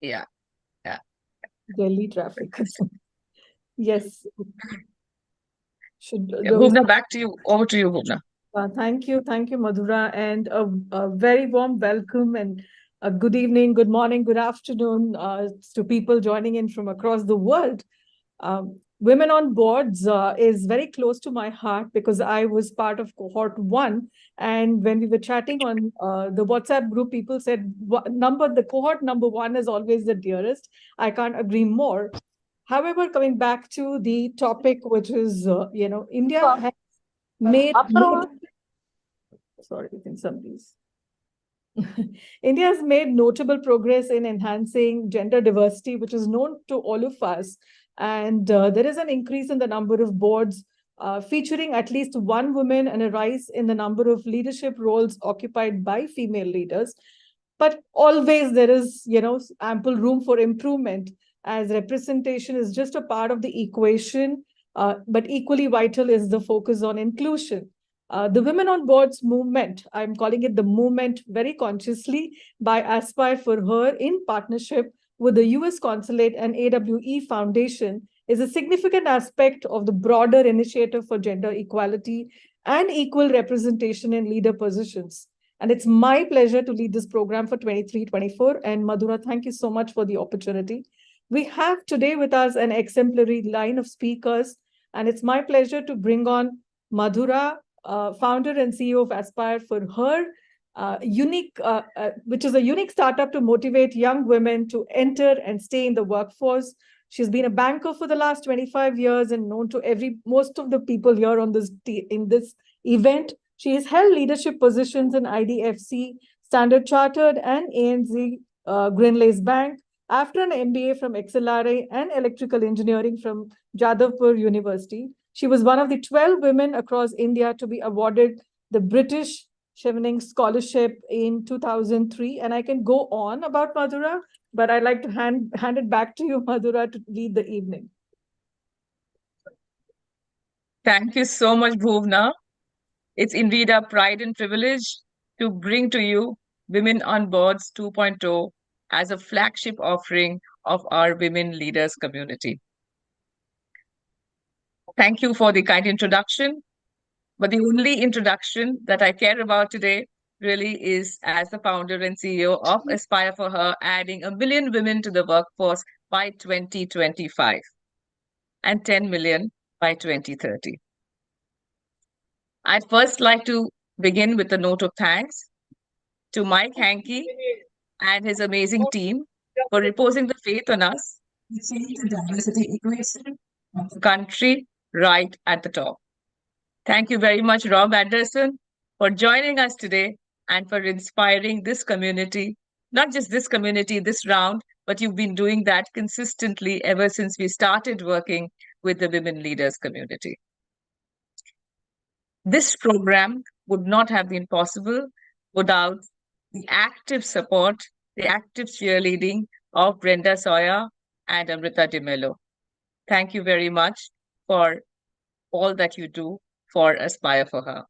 Yeah, yeah. Delhi traffic. Yes. Should Yeah, those Bhuvna, back to you. Over to you, Bhuvna. Thank you, Madhura, and a very warm welcome and a good evening, good morning, good afternoon to people joining in from across the world. Women on boards is very close to my heart because I was part of cohort one. And when we were chatting on the WhatsApp group, people said the cohort number one is always the dearest. I can't agree more. However, coming back to the topic, which is, India has made sorry, I think somebody's India has made notable progress in enhancing gender diversity, which is known to all of us. And there is an increase in the number of boards featuring at least one woman and a rise in the number of leadership roles occupied by female leaders. But always there is, ample room for improvement as representation is just a part of the equation. But equally vital is the focus on inclusion. The Women on Boards movement, I'm calling it the movement very consciously by Aspire for Her in partnership with the US Consulate and AWE Foundation, is a significant aspect of the broader initiative for gender equality and equal representation in leader positions. And it's my pleasure to lead this program for 23-24. And Madhura, thank you so much for the opportunity. We have today with us an exemplary line of speakers, and it's my pleasure to bring on Madhura, founder and CEO of Aspire for Her, which is a unique startup to motivate young women to enter and stay in the workforce. She's been a banker for the last 25 years and known to most of the people here on in this event. She has held leadership positions in IDFC, Standard Chartered, and ANZ Greenlace Bank. After an MBA from XLRA and electrical engineering from Jadavpur University, she was one of the 12 women across India to be awarded the British Chevening Scholarship in 2003. And I can go on about Madhura, but I'd like to hand it back to you, Madhura, to lead the evening. Thank you so much, Bhuvna. It's indeed a pride and privilege to bring to you Women on Boards 2.0 as a flagship offering of our women leaders community. Thank you for the kind introduction. But the only introduction that I care about today really is as the founder and CEO of Aspire for Her, adding 1 million women to the workforce by 2025 and 10 million by 2030. I'd first like to begin with a note of thanks to Mike Hankey and his amazing team for reposing the faith on us to change the diversity equation of the country right at the top. Thank you very much, Rob Anderson, for joining us today and for inspiring this community, not just this community, this round, but you've been doing that consistently ever since we started working with the Women Leaders community. This program would not have been possible without the active support, the active cheerleading of Brenda Sawyer and Amrita De Mello. Thank you very much for all that you do for Aspire for Her.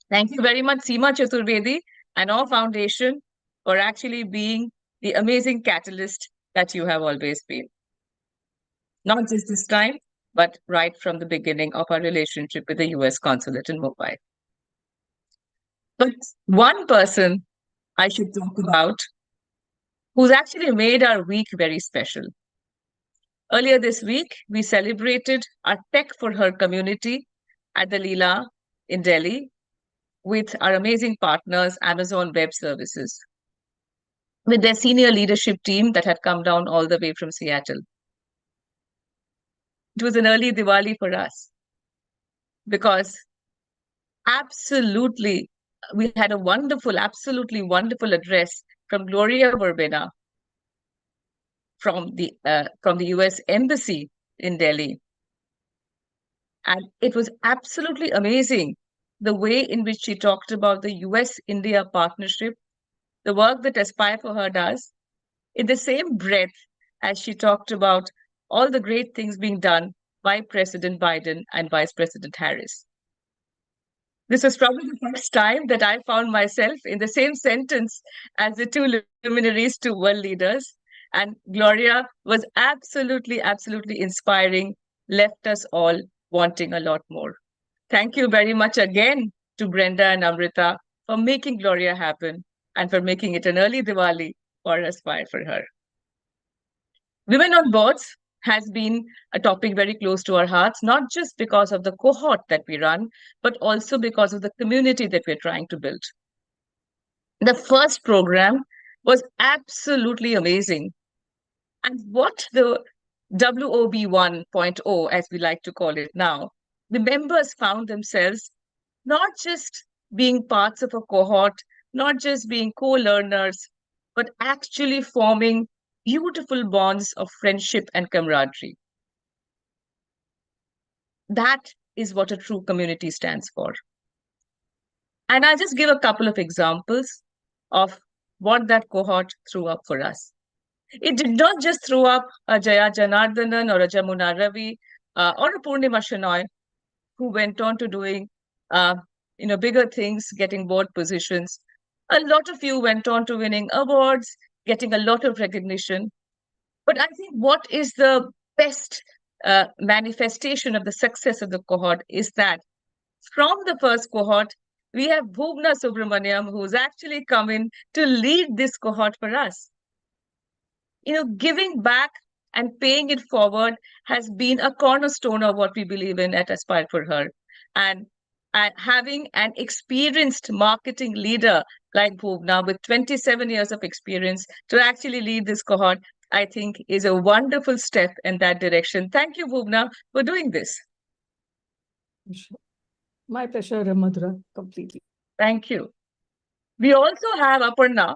Thank you very much, Seema Chaturvedi and our foundation for actually being the amazing catalyst that you have always been. Not just this time, but right from the beginning of our relationship with the US Consulate in Mumbai. But one person I should talk about who's actually made our week very special. Earlier this week, we celebrated our Tech for Her community at the Lula in Delhi with our amazing partners, Amazon Web Services, with their senior leadership team that had come down all the way from Seattle. It was an early Diwali for us because absolutely, we had a wonderful, absolutely wonderful address from Gloria Verbena from the US Embassy in Delhi. And it was absolutely amazing the way in which she talked about the US-India partnership, the work that Aspire for Her does, in the same breath as she talked about all the great things being done by President Biden and Vice President Harris. This was probably the first time that I found myself in the same sentence as the two luminaries, two world leaders. And Gloria was absolutely, absolutely inspiring, left us all wanting a lot more. Thank you very much again to Brenda and Amrita for making Gloria happen and for making it an early Diwali for Aspire for Her. Women on boards has been a topic very close to our hearts, not just because of the cohort that we run, but also because of the community that we're trying to build. The first program was absolutely amazing. And what the WOB 1.0, as we like to call it now, the members found themselves not just being parts of a cohort, not just being co-learners, but actually forming beautiful bonds of friendship and camaraderie. That is what a true community stands for. And I'll just give a couple of examples of what that cohort threw up for us. It did not just throw up a Jaya Janardhanan or a Jamuna Ravi or a Purnima Shenoy who went on to doing bigger things, getting board positions. A lot of you went on to winning awards, getting a lot of recognition. But I think what is the best manifestation of the success of the cohort is that from the first cohort, we have Bhuvna Subramaniam, who's actually come in to lead this cohort for us. Giving back and paying it forward has been a cornerstone of what we believe in at Aspire for Her. And having an experienced marketing leader like Bhuvna with 27 years of experience to actually lead this cohort, I think is a wonderful step in that direction. Thank you, Bhuvna, for doing this. My pleasure, Madhura, completely. Thank you. We also have Aparna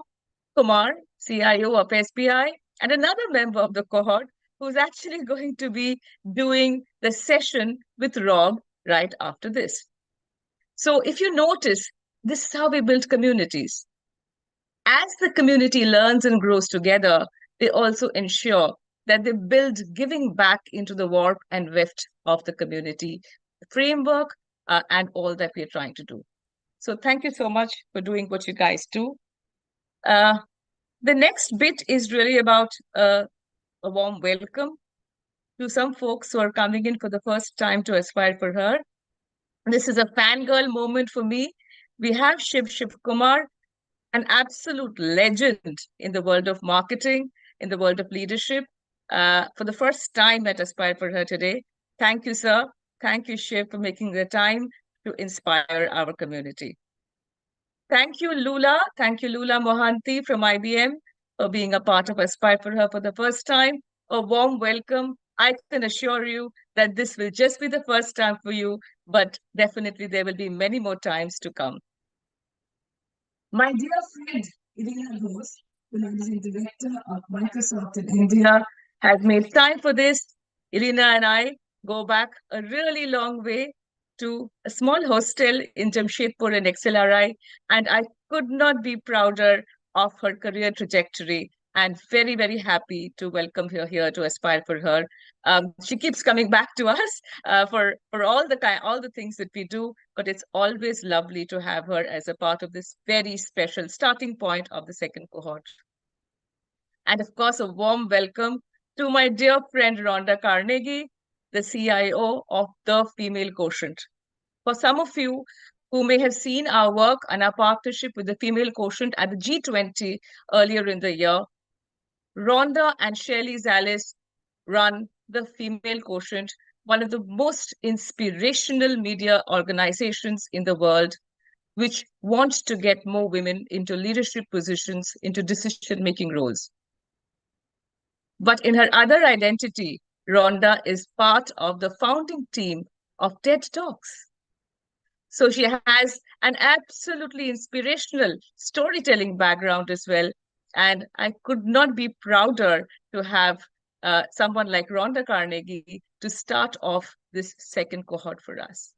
Kumar, CIO of SBI, and another member of the cohort who's actually going to be doing the session with Rob right after this. So if you notice, this is how we build communities. As the community learns and grows together, they also ensure that they build giving back into the warp and weft of the community framework and all that we're trying to do. So thank you so much for doing what you guys do. The next bit is really about a warm welcome to some folks who are coming in for the first time to Aspire for Her. This is a fangirl moment for me. We have Shiv Shivakumar, an absolute legend in the world of marketing, in the world of leadership, for the first time at Aspire for Her today. Thank you, sir. Thank you, Shiv, for making the time to inspire our community. Thank you, Lula. Thank you, Lula Mohanty from IBM, for being a part of Aspire for Her for the first time. A warm welcome. I can assure you that this will just be the first time for you, but definitely there will be many more times to come. My dear friend, Irina Ghose, the managing director of Microsoft in India, has made time for this. Irina and I go back a really long way to a small hostel in Jamshedpur in XLRI, and I could not be prouder of her career trajectory and very, very happy to welcome her here to Aspire for Her. She keeps coming back to us for all the things that we do, but it's always lovely to have her as a part of this very special starting point of the second cohort. And of course, a warm welcome to my dear friend Ronda Carnegie, the CIO of the Female Quotient. For some of you who may have seen our work and our partnership with the Female Quotient at the G20 earlier in the year, Ronda and Shelley Zales run the Female Quotient, one of the most inspirational media organizations in the world, which wants to get more women into leadership positions, into decision-making roles. But in her other identity, Ronda is part of the founding team of TED Talks. So she has an absolutely inspirational storytelling background as well. And I could not be prouder to have someone like Ronda Carnegie to start off this second cohort for us.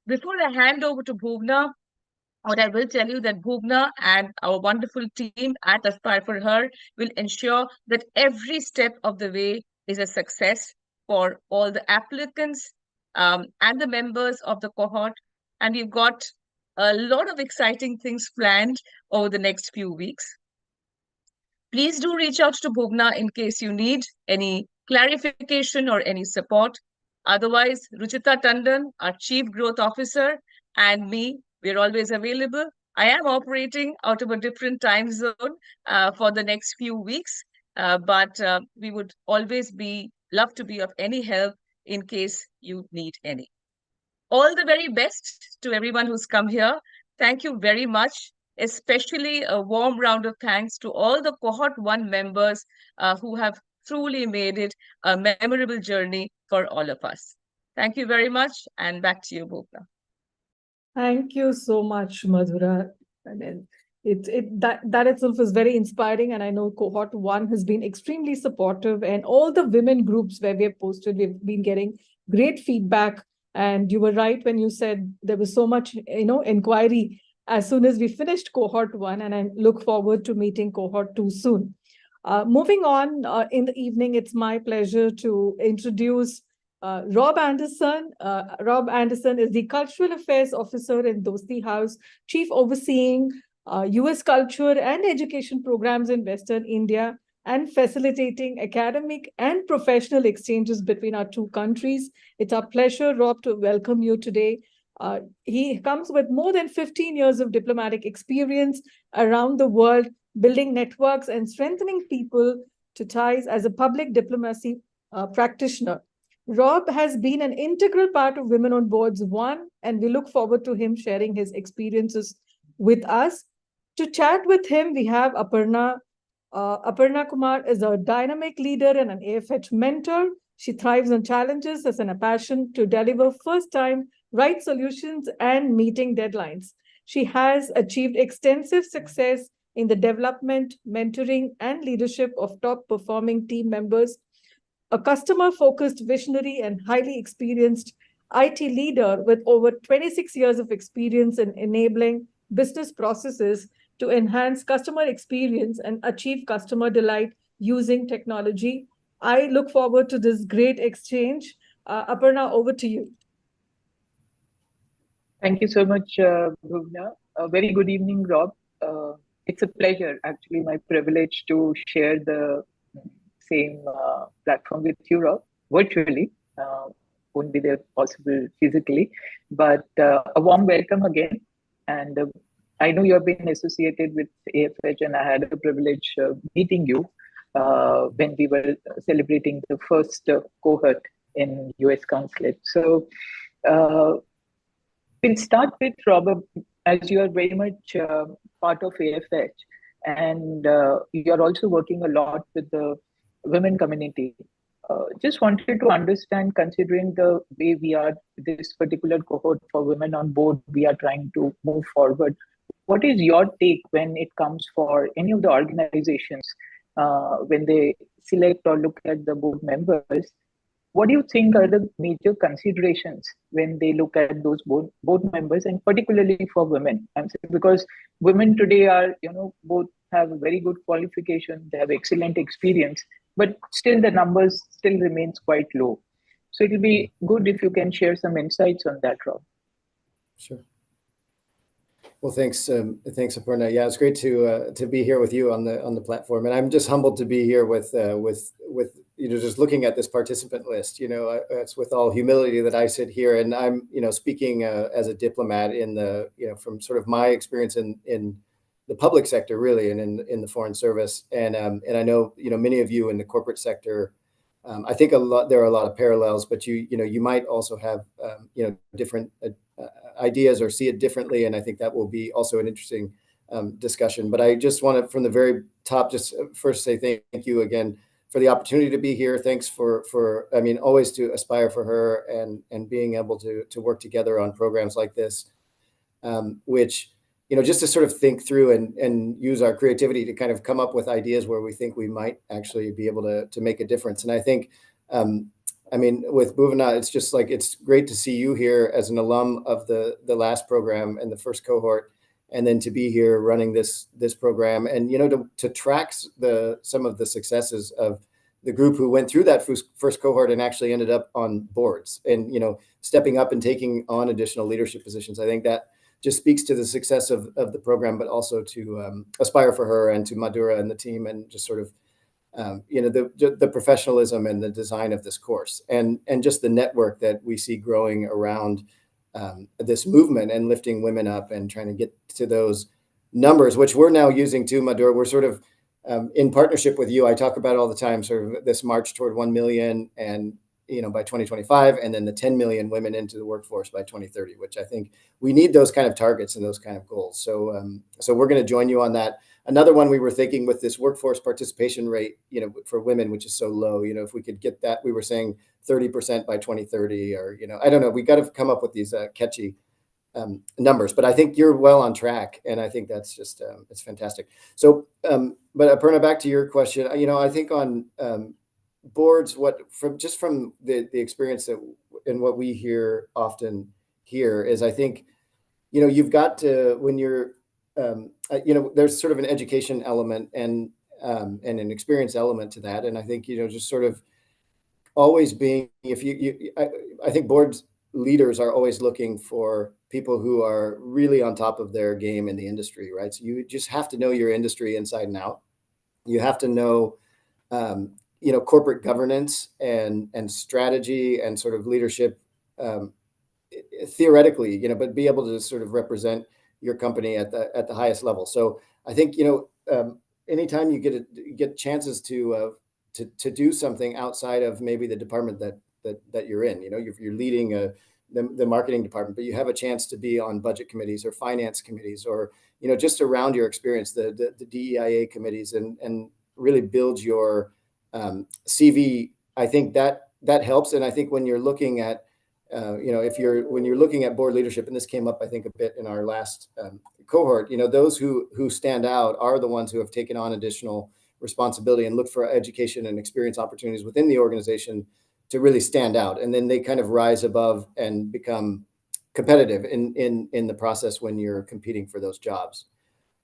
Before I hand over to Bhuvna, what I will tell you that Bhuvna and our wonderful team at Aspire for Her will ensure that every step of the way is a success for all the applicants and the members of the cohort, and we've got a lot of exciting things planned over the next few weeks. Please do reach out to Bhuvna in case you need any clarification or any support. Otherwise, Ruchita Tandon, our Chief Growth Officer, and me, we're always available. I am operating out of a different time zone for the next few weeks, but we would always love to be of any help in case you need any. All the very best to everyone who's come here. Thank you very much. Especially a warm round of thanks to all the Cohort 1 members who have truly made it a memorable journey for all of us. Thank you very much, and back to you, Bhupna. Thank you so much, Madhura. I mean, that itself is very inspiring, and I know Cohort 1 has been extremely supportive, and all the women groups where we have posted, we've been getting great feedback. And you were right when you said there was so much, inquiry as soon as we finished Cohort 1, and I look forward to meeting Cohort 2 soon. Moving on, in the evening, it's my pleasure to introduce Rob Anderson. Rob Anderson is the Cultural Affairs Officer in Dosti House, Chief Overseeing US Culture and Education Programs in Western India, and facilitating academic and professional exchanges between our two countries. It's our pleasure, Rob, to welcome you today. He comes with more than 15 years of diplomatic experience around the world, building networks and strengthening people to ties as a public diplomacy practitioner. Rob has been an integral part of Women on Boards 1, and we look forward to him sharing his experiences with us. To chat with him, we have Aparna. Aparna Kumar is a dynamic leader and an AFH mentor. She thrives on challenges as a passion to deliver first-time right solutions and meeting deadlines. She has achieved extensive success in the development, mentoring, and leadership of top-performing team members. A customer-focused, visionary, and highly experienced IT leader with over 26 years of experience in enabling business processes to enhance customer experience and achieve customer delight using technology. I look forward to this great exchange. Aparna, over to you. Thank you so much, Bhuvna. Very good evening, Rob. It's a pleasure, actually, my privilege to share the same platform with you, Rob, virtually. Won't be there possible physically, but a warm welcome again. And I know you have been associated with AFH, and I had the privilege of meeting you when we were celebrating the first cohort in US Consulate. So we'll start with Robert, as you are very much part of AFH, and you're also working a lot with the women community. Just wanted to understand, considering the way we are, this particular cohort for women on board, we are trying to move forward. What is your take when it comes for any of the organizations, when they select or look at the board members? What do you think are the major considerations when they look at those board members, and particularly for women? I'm saying because women today are, both have a very good qualification, they have excellent experience, but still the numbers still remains quite low. So it'll be good if you can share some insights on that, Rob. Sure. Well, thanks, Aparna. Yeah, it's great to be here with you on the platform, and I'm just humbled to be here with just looking at this participant list. It's with all humility that I sit here, and I'm speaking as a diplomat in the from sort of my experience in the public sector, really, and in the foreign service, and I know many of you in the corporate sector. I think there are a lot of parallels, but you might also have different ideas or see it differently, and I think that will be also an interesting discussion. But I just want to, from the very top, just first say thank you again for the opportunity to be here. Thanks for always to aspire for her and being able to work together on programs like this, which just to sort of think through and use our creativity to kind of come up with ideas where we think we might actually be able to make a difference. And I think with Bhuvna, it's just like, it's great to see you here as an alum of the last program and the first cohort, and then to be here running this program, and to track some of the successes of the group who went through that first cohort and actually ended up on boards and, stepping up and taking on additional leadership positions. I think that just speaks to the success of the program, but also to Aspire for Her and to Madhura and the team, and just sort of, the professionalism and the design of this course, and just the network that we see growing around this movement and lifting women up and trying to get to those numbers, which we're now using too, Madhura. We're sort of in partnership with you. I talk about all the time, sort of this march toward 1 million and, by 2025, and then the 10 million women into the workforce by 2030, which I think we need those kind of targets and those kind of goals. So, so we're going to join you on that. Another one we were thinking with this workforce participation rate, for women, which is so low, if we could get that, we were saying 30% by 2030, or, I don't know, we got to come up with these catchy numbers, but I think you're well on track. And I think that's just, it's fantastic. So, but Aparna, back to your question, I think on boards, from the experience that, and what we hear often here is, I think, you've got to, when you're, there's sort of an education element and an experience element to that. And I think, just sort of always being, I think boards leaders are always looking for people who are really on top of their game in the industry, right? So you just have to know your industry inside and out. You have to know, corporate governance and strategy and sort of leadership, theoretically, but be able to sort of represent your company at the highest level. So I think, anytime you get chances to do something outside of maybe the department that you're in, if you're leading the marketing department, but you have a chance to be on budget committees or finance committees, or, just around your experience, the DEIA committees, and really build your CV. I think that helps. And I think when you're looking at, when you're looking at board leadership, and this came up, I think, a bit in our last cohort, those who stand out are the ones who have taken on additional responsibility and look for education and experience opportunities within the organization to really stand out. And then they kind of rise above and become competitive in the process when you're competing for those jobs.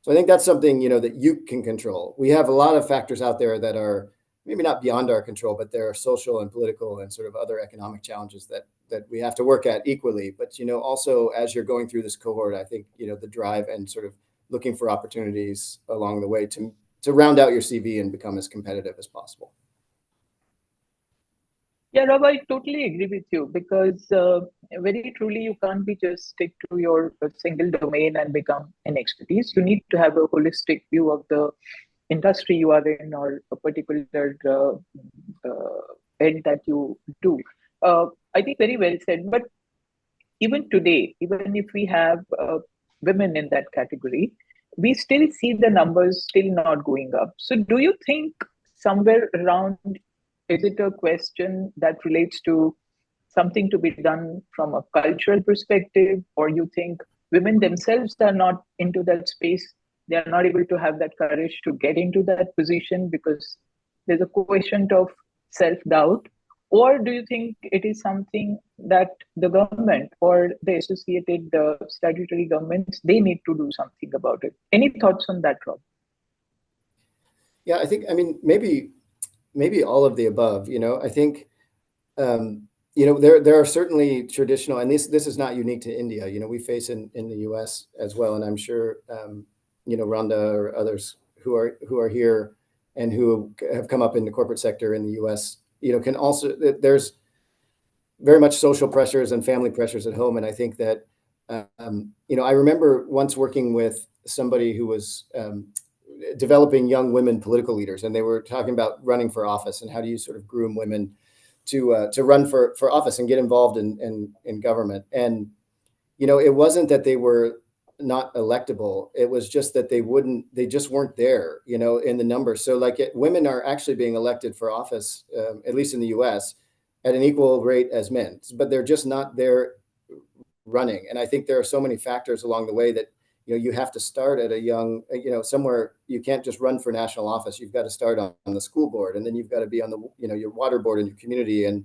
So I think that's something, that you can control. We have a lot of factors out there that are maybe not beyond our control, but there are social and political and sort of other economic challenges that we have to work at equally. But, also as you're going through this cohort, I think, the drive and sort of looking for opportunities along the way to round out your CV and become as competitive as possible. Yeah, Rob, I totally agree with you, because very truly, you can't be just stick to your single domain and become an expertise. You need to have a holistic view of the industry you are in, or a particular end that you do. I think very well said. But even today, even if we have women in that category, we still see the numbers still not going up. So do you think somewhere around, is it a question that relates to something to be done from a cultural perspective, or you think women themselves are not into that space? They are not able to have that courage to get into that position because there's a quotient of self-doubt? Or do you think it is something that the government or the associated statutory governments, they need to do something about it? Any thoughts on that, Rob? Yeah, I think, maybe all of the above. I think, there are certainly traditional, and this is not unique to India. We face in the US as well, and I'm sure Ronda or others who are here and who have come up in the corporate sector in the US, can also, there's very much social pressures and family pressures at home. And I think that, I remember once working with somebody who was developing young women political leaders, and they were talking about running for office and how do you sort of groom women to run for office and get involved in government. And, it wasn't that they were not electable. It was just that they just weren't there, in the numbers. So women are actually being elected for office, at least in the US, at an equal rate as men, but they're just not there running. And I think there are so many factors along the way that, you have to start at a young, somewhere. You can't just run for national office. You've got to start on the school board, and then you've got to be on the, your water board in your community, and,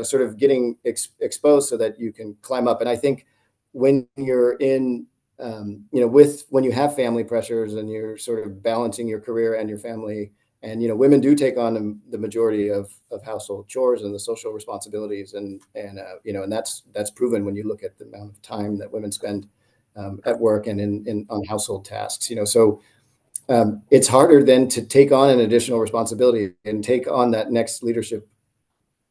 sort of getting exposed so that you can climb up. And I think when you're in, when you have family pressures and you're sort of balancing your career and your family And women do take on the majority of household chores and the social responsibilities, and that's proven when you look at the amount of time that women spend at work and on household tasks. So it's harder then to take on an additional responsibility and take on that next leadership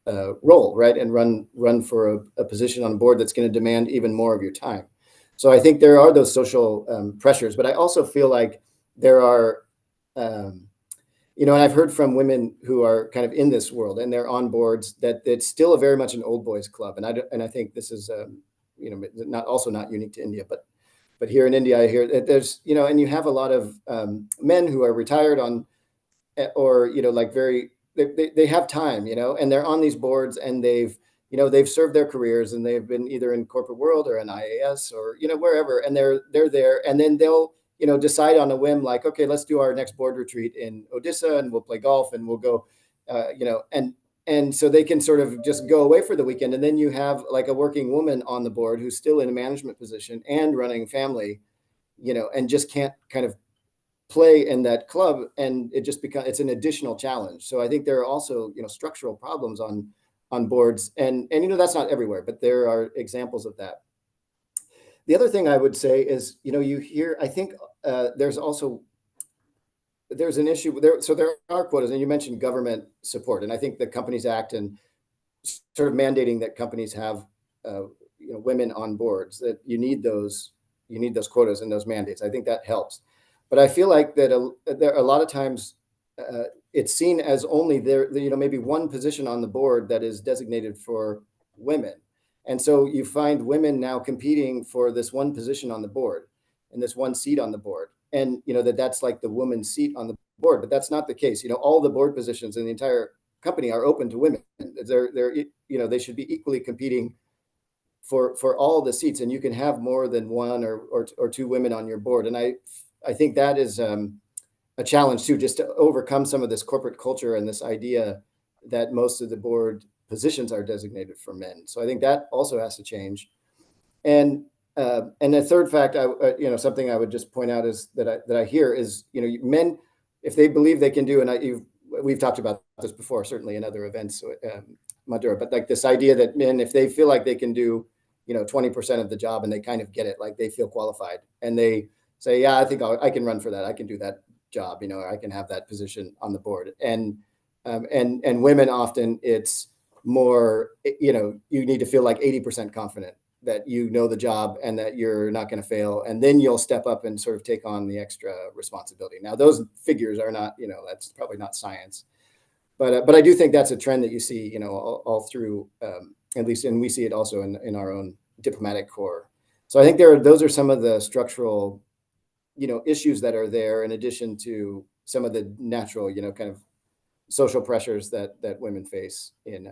role, right? And run for a position on board that's going to demand even more of your time. So I think there are those social pressures, but I also feel like there are, and I've heard from women who are kind of in this world and they're on boards that it's still very much an old boys club. And I think this is, not unique to India, but here in India, I hear that there's, and you have a lot of men who are retired on, or, they have time, and they're on these boards and they've served their careers and they've been either in corporate world or in IAS or, wherever, and they're there, and then they'll, decide on a whim, like, okay, let's do our next board retreat in Odisha and we'll play golf and we'll go, and so they can sort of just go away for the weekend. And then you have like a working woman on the board who's still in a management position and running family, and just can't kind of play in that club. And it just it's an additional challenge. So I think there are also, structural problems on boards, and that's not everywhere, but there are examples of that. The other thing I would say is, you hear, I think there's an issue there. So there are quotas, and you mentioned government support, and I think the Companies Act and sort of mandating that companies have women on boards, that you need those quotas and those mandates. I think that helps, but I feel like that there a lot of times it's seen as only there, maybe one position on the board that is designated for women, and so you find women now competing for this one position on the board and this one seat on the board. And that's like the woman's seat on the board, but that's not the case. All the board positions in the entire company are open to women. They should be equally competing for all the seats, and you can have more than one or two women on your board. And I think that is a challenge too, just to overcome some of this corporate culture and this idea that most of the board positions are designated for men. So I think that also has to change. And the third fact, something I would just point out is that I hear is, men, if they believe they can do, and we've talked about this before, certainly in other events, Madhura, but like this idea that men, if they feel like they can do, 20% of the job and they kind of get it, like they feel qualified and they say, yeah, I think I can run for that. I can do that job, I can have that position on the board. And women often it's more, you need to feel like 80% confident that the job and that you're not going to fail. And then you'll step up and sort of take on the extra responsibility. Now, those figures are not, that's probably not science, but I do think that's a trend that you see, all through, at least, and we see it also in our own diplomatic corps. So I think those are some of the structural, issues that are there in addition to some of the natural, kind of social pressures that women face in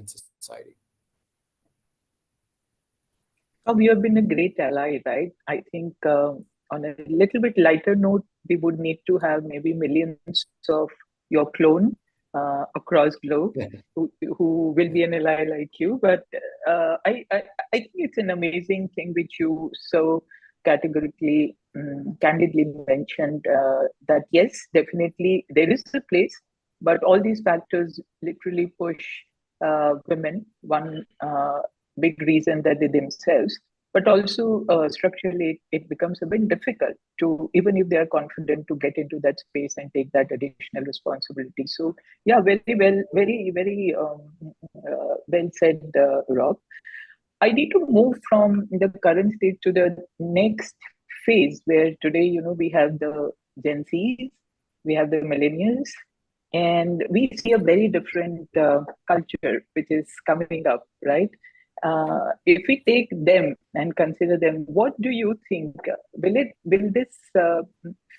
society. You have been a great ally, right? I think on a little bit lighter note, we would need to have maybe millions of your clone across globe who will be an ally like you. But I think it's an amazing thing which you so categorically, candidly mentioned that yes, definitely there is a place, but all these factors literally push women. One big reason that they themselves, but also structurally it becomes a bit difficult to, even if they are confident, to get into that space and take that additional responsibility. So yeah, very well said, Rob. I need to move from the current state to the next phase, where today, we have the Gen Zs, we have the millennials, and we see a very different culture which is coming up, right? If we take them and consider them, what do you think? Will this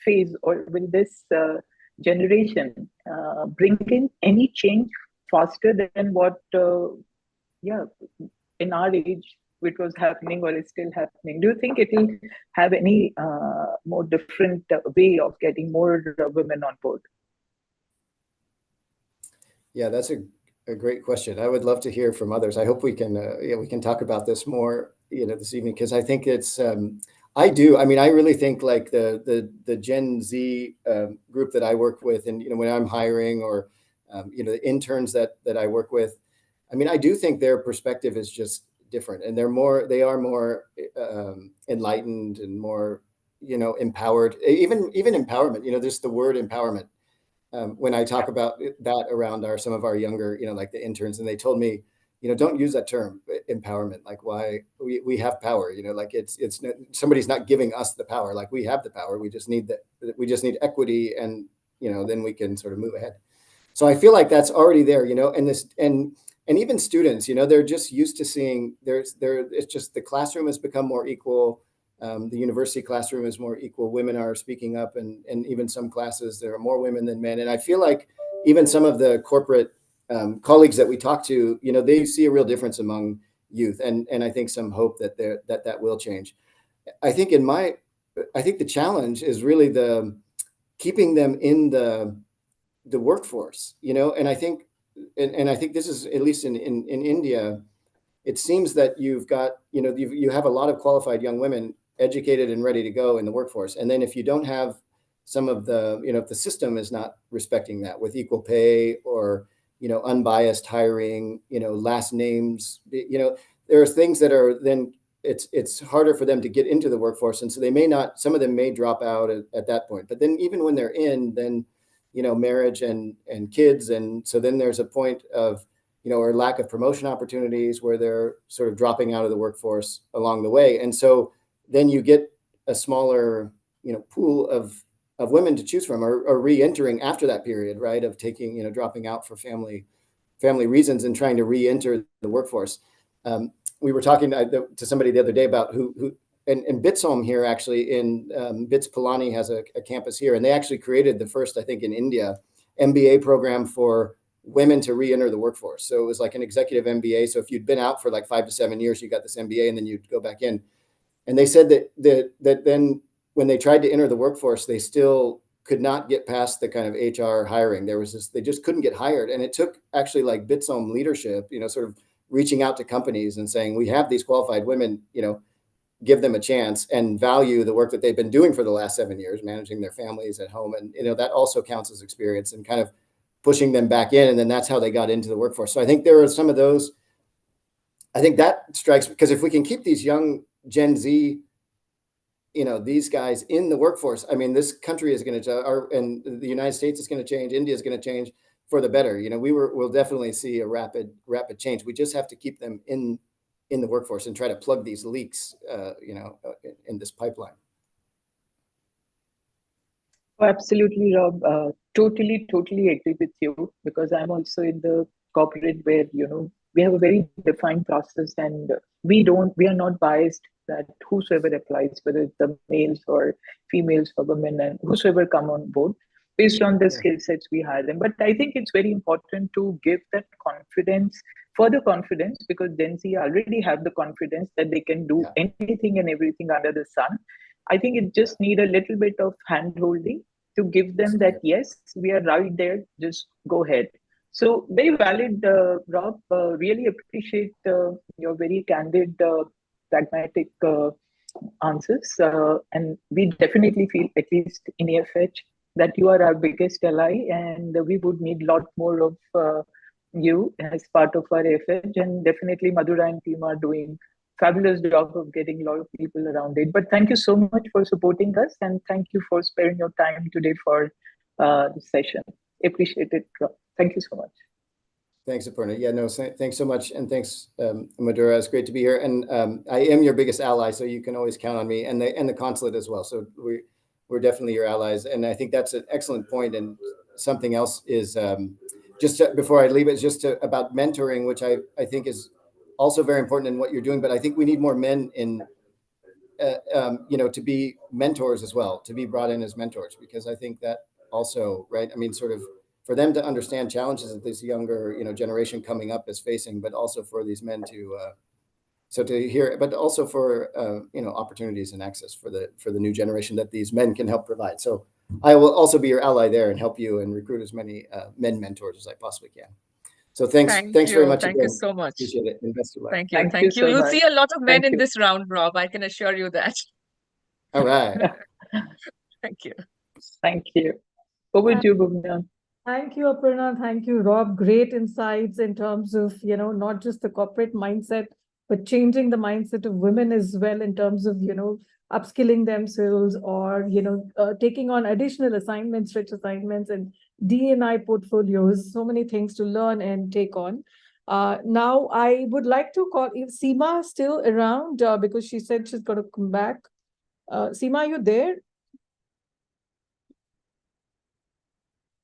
phase, or will this generation bring in any change faster than what, in our age, which was happening or is still happening? Do you think it will have any more different way of getting more women on board? Yeah, that's a great question. I would love to hear from others. I hope we can talk about this more, this evening, because I think it's I do. I mean, I really think like the Gen Z group that I work with, and when I'm hiring, or the interns that I work with, I mean, I do think their perspective is just different, and they are more enlightened and more empowered. Even empowerment. There's the word empowerment. When I talk about that around some of our younger, like the interns, and they told me, don't use that term empowerment. Like, why? We have power, like it's somebody's not giving us the power. Like, we have the power. We just need equity, and then we can sort of move ahead. So I feel like that's already there, and even students, they're just used to seeing it's just the classroom has become more equal. The university classroom is more equal. Women are speaking up, and even some classes, there are more women than men. And I feel like even some of the corporate colleagues that we talk to, they see a real difference among youth, and I think some hope that that will change. I think the challenge is really keeping them in the workforce, and I think this is, at least in India, it seems that you've got, you have a lot of qualified young women educated and ready to go in the workforce. And then if you don't have some of the, if the system is not respecting that with equal pay, or, unbiased hiring, last names, there are things that are then it's harder for them to get into the workforce. And so some of them may drop out at that point. But then even when they're in, then, marriage and kids. And so then there's a point of, or lack of promotion opportunities where they're sort of dropping out of the workforce along the way. And so then you get a smaller, pool of women to choose from, or re-entering after that period, right, of taking, dropping out for family reasons and trying to re-enter the workforce. We were talking to somebody the other day about and Bitsholm here, actually, in BITS Pilani has a campus here, and they actually created the first, I think, in India, MBA program for women to re-enter the workforce. So it was like an executive MBA. So if you'd been out for like 5 to 7 years, you got this MBA, and then you'd go back in. And they said that then when they tried to enter the workforce, they still could not get past the kind of HR hiring. They just couldn't get hired. And it took actually like Bitsholm leadership, sort of reaching out to companies and saying, we have these qualified women, give them a chance and value the work that they've been doing for the last 7 years, managing their families at home. And, that also counts as experience, and kind of pushing them back in. And then that's how they got into the workforce. So I think there are some of those. I think that strikes, because if we can keep these young Gen Z, these guys in the workforce, I mean, this country is going to, and the United States is going to change, India is going to change for the better. We'll definitely see a rapid change. We just have to keep them in the workforce and try to plug these leaks, in this pipeline. Oh, absolutely, Rob. Totally agree with you, because I'm also in the corporate where, we have a very defined process, and we are not biased that whosoever applies, whether it's the males or females or women, and whosoever come on board, based on the skill sets, we hire them. But I think it's very important to give that further confidence, because Gen Z already have the confidence that they can do anything and everything under the sun. I think it just need a little bit of hand-holding to give them that, yes, we are right there, just go ahead. So very valid, Rob. Really appreciate your very candid, pragmatic answers. And we definitely feel, at least in AFH, that you are our biggest ally, and we would need a lot more of you as part of our AFH. And definitely Madhura and team are doing fabulous job of getting a lot of people around it. But thank you so much for supporting us, and thank you for sparing your time today for this session. Appreciate it, Rob. Thank you so much. Thanks, Aparna. Yeah, no, thanks so much. And thanks, Madhura. It's great to be here. And I am your biggest ally, so you can always count on me, and the consulate as well. So we're definitely your allies. And I think that's an excellent point. And something else is, before I leave, it's just about mentoring, which I think is also very important in what you're doing. But I think we need more men in, to be mentors as well, to be brought in as mentors, because I think that also, right? I mean, sort of for them to understand challenges that this younger, generation coming up is facing, but also for these men to hear, but also for, opportunities and access for the new generation that these men can help provide. So I will also be your ally there and help you and recruit as many men mentors as I possibly can. So thanks very much. Thank you so much. Appreciate it. And best of luck. Thank you. Thank you so You'll much. see a lot of men Thank in you. this round, Rob. I can assure you that. All right. Thank you. Thank you. Over to you, Bhuvna. Thank you, Aparna. Thank you, Rob. Great insights in terms of, not just the corporate mindset, but changing the mindset of women as well in terms of, upskilling themselves or, taking on additional assignments, rich assignments and D&I portfolios, so many things to learn and take on. Now, I would like to call, is Seema still around? Because she said she's going to come back. Seema, are you there?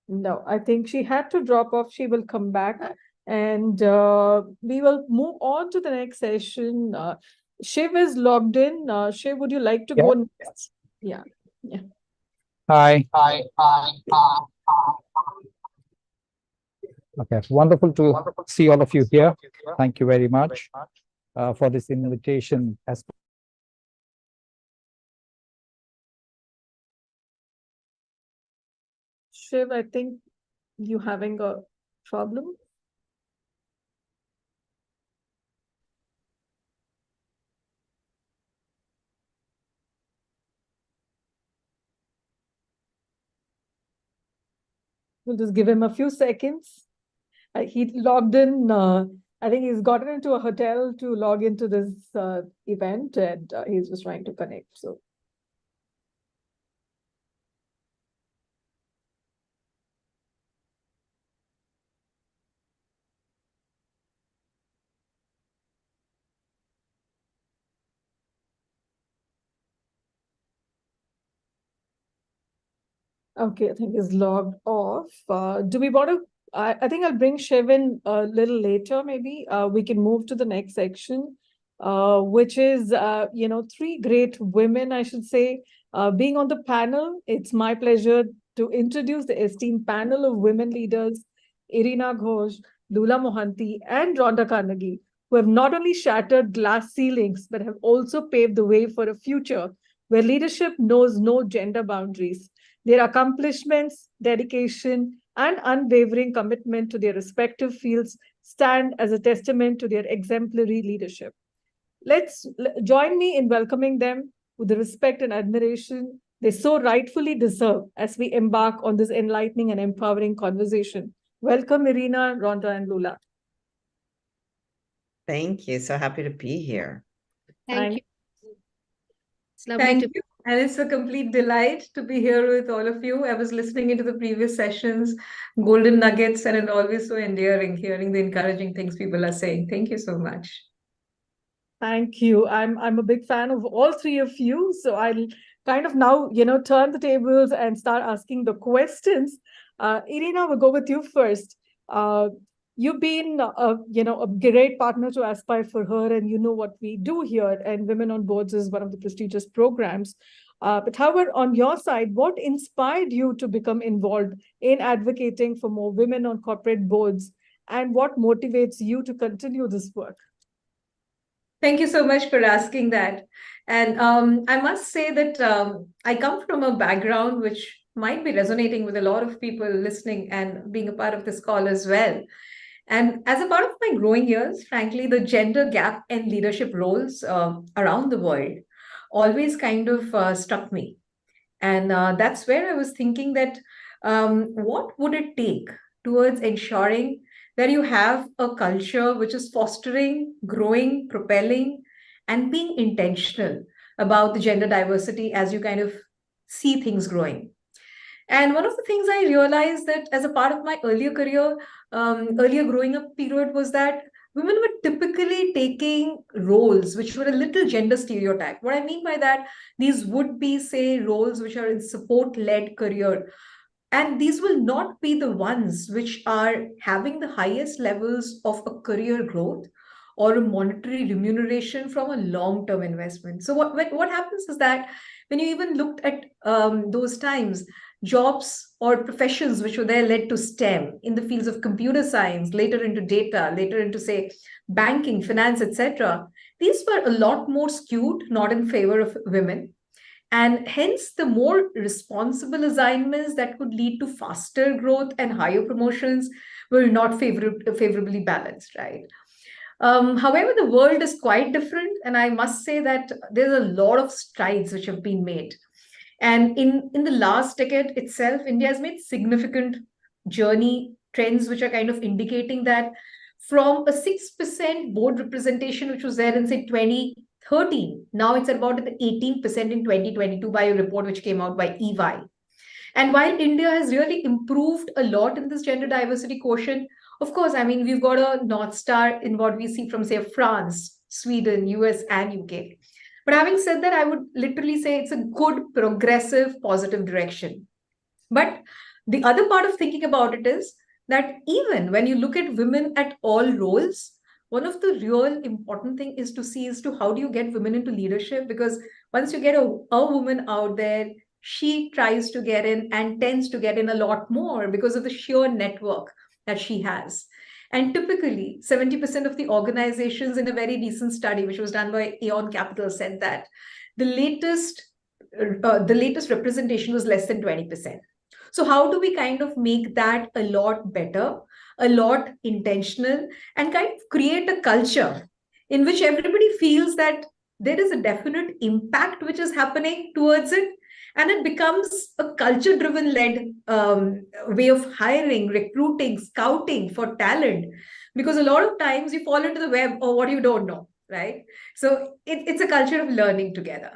No, I think she had to drop off. She will come back and we will move on to the next session. Shiv is logged in. Shiv, would you like to go next? Yeah. Hi. Okay, wonderful to see all of you here. Thank you very much for this invitation. Shiv, I think you're having a problem. We'll just give him a few seconds. He logged in. I think he's gotten into a hotel to log into this event, and he's just trying to connect. So. Okay, I think he's logged off. Do we want to? I think I'll bring Shiv in a little later. Maybe we can move to the next section, which is three great women, I should say, being on the panel. It's my pleasure to introduce the esteemed panel of women leaders, Irina Ghose, Lula Mohanty, and Ronda Carnegie, who have not only shattered glass ceilings but have also paved the way for a future where leadership knows no gender boundaries. Their accomplishments, dedication, and unwavering commitment to their respective fields stand as a testament to their exemplary leadership. Join me in welcoming them with the respect and admiration they so rightfully deserve as we embark on this enlightening and empowering conversation. Welcome, Irina, Ronda, and Lula. Thank you. So happy to be here. Thank you. It's lovely to be. And it's a complete delight to be here with all of you. I was listening into the previous sessions, golden nuggets, and it's always so endearing hearing the encouraging things people are saying. Thank you so much. Thank you. I'm a big fan of all three of you. So I'll kind of now, turn the tables and start asking the questions. Irina, we'll go with you first. You've been, a great partner to Aspire for Her, and you know what we do here. And Women on Boards is one of the prestigious programs. But however, on your side, what inspired you to become involved in advocating for more women on corporate boards, and what motivates you to continue this work? Thank you so much for asking that. And I must say that I come from a background which might be resonating with a lot of people listening and being a part of this call as well. And as a part of my growing years, frankly, the gender gap in leadership roles around the world always kind of struck me. And that's where I was thinking that what would it take towards ensuring that you have a culture which is fostering, growing, propelling, and being intentional about the gender diversity as you kind of see things growing. And one of the things I realized that as a part of my earlier career, earlier growing up period was that women were typically taking roles which were a little gender stereotyped. What I mean by that, these would be, say, roles which are in support-led career. And these will not be the ones which are having the highest levels of a career growth or a monetary remuneration from a long-term investment. So what happens is that when you even looked at those times, jobs or professions which were there led to STEM in the fields of computer science, later into data, later into, say, banking, finance, etc. These were a lot more skewed, not in favor of women. And hence, the more responsible assignments that could lead to faster growth and higher promotions were not favorably balanced, right? However, the world is quite different, and I must say that there's a lot of strides which have been made. And in the last decade itself, India has made significant journey trends which are kind of indicating that from a 6% board representation, which was there in, say, 2013, now it's at about 18% in 2022 by a report which came out by EY. And while India has really improved a lot in this gender diversity quotient, of course, I mean, we've got a North Star in what we see from, say, France, Sweden, US, and UK. But having said that, I would literally say it's a good, progressive, positive direction. But the other part of thinking about it is that even when you look at women at all roles, one of the real important thing is to see as to how do you get women into leadership? Because once you get a woman out there, she tries to get in and tends to get in a lot more because of the sheer network that she has. And typically, 70% of the organizations in a very recent study, which was done by Aeon Capital, said that the latest representation was less than 20%. So how do we kind of make that a lot better, a lot intentional, and kind of create a culture in which everybody feels that there is a definite impact which is happening towards it, and it becomes a culture-driven led way of hiring, recruiting, scouting for talent. Because a lot of times you fall into the web or what you don't know, right? So it's a culture of learning together.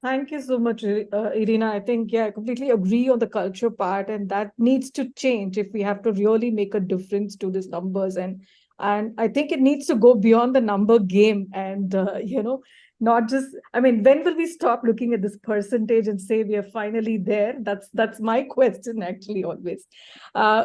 Thank you so much, Irina. I think, yeah, I completely agree on the culture part, and that needs to change if we have to really make a difference to these numbers. And I think it needs to go beyond the number game, and not just, I mean, when will we stop looking at this percentage and say we are finally there? That's my question actually always.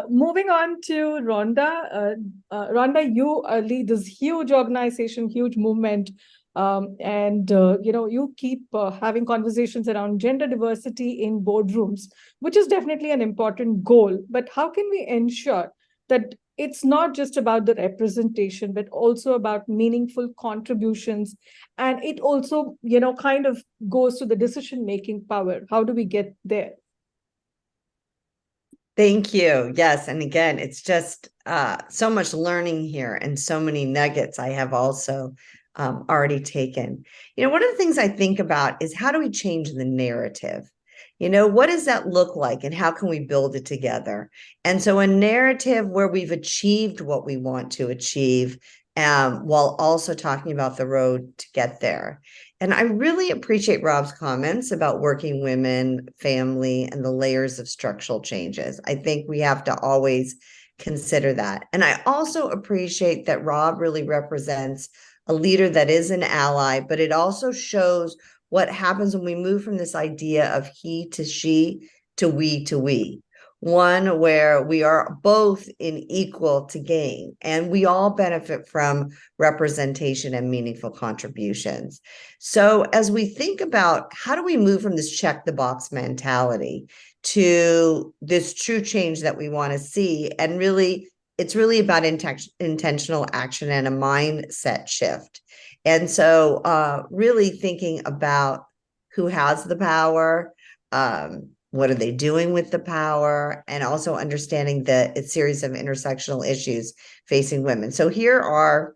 Moving on to Ronda. Ronda, you lead this huge organization, huge movement. You keep having conversations around gender diversity in boardrooms, which is definitely an important goal. But how can we ensure that it's not just about the representation, but also about meaningful contributions? And it also, kind of goes to the decision-making power. How do we get there? Thank you. Yes. And again, it's just so much learning here and so many nuggets I have also already taken. One of the things I think about is how do we change the narrative? What does that look like and how can we build it together? And so a narrative where we've achieved what we want to achieve while also talking about the road to get there. And I really appreciate Rob's comments about working women, family, and the layers of structural changes. I think we have to always consider that. And I also appreciate that Rob really represents a leader that is an ally, but it also shows what happens when we move from this idea of he to she to we. One where we are both in equal to gain, and we all benefit from representation and meaningful contributions. So as we think about how do we move from this check the box mentality to this true change that we want to see, and really it's really about intentional action and a mindset shift. And so really thinking about who has the power, what are they doing with the power, and also understanding the series of intersectional issues facing women. So here are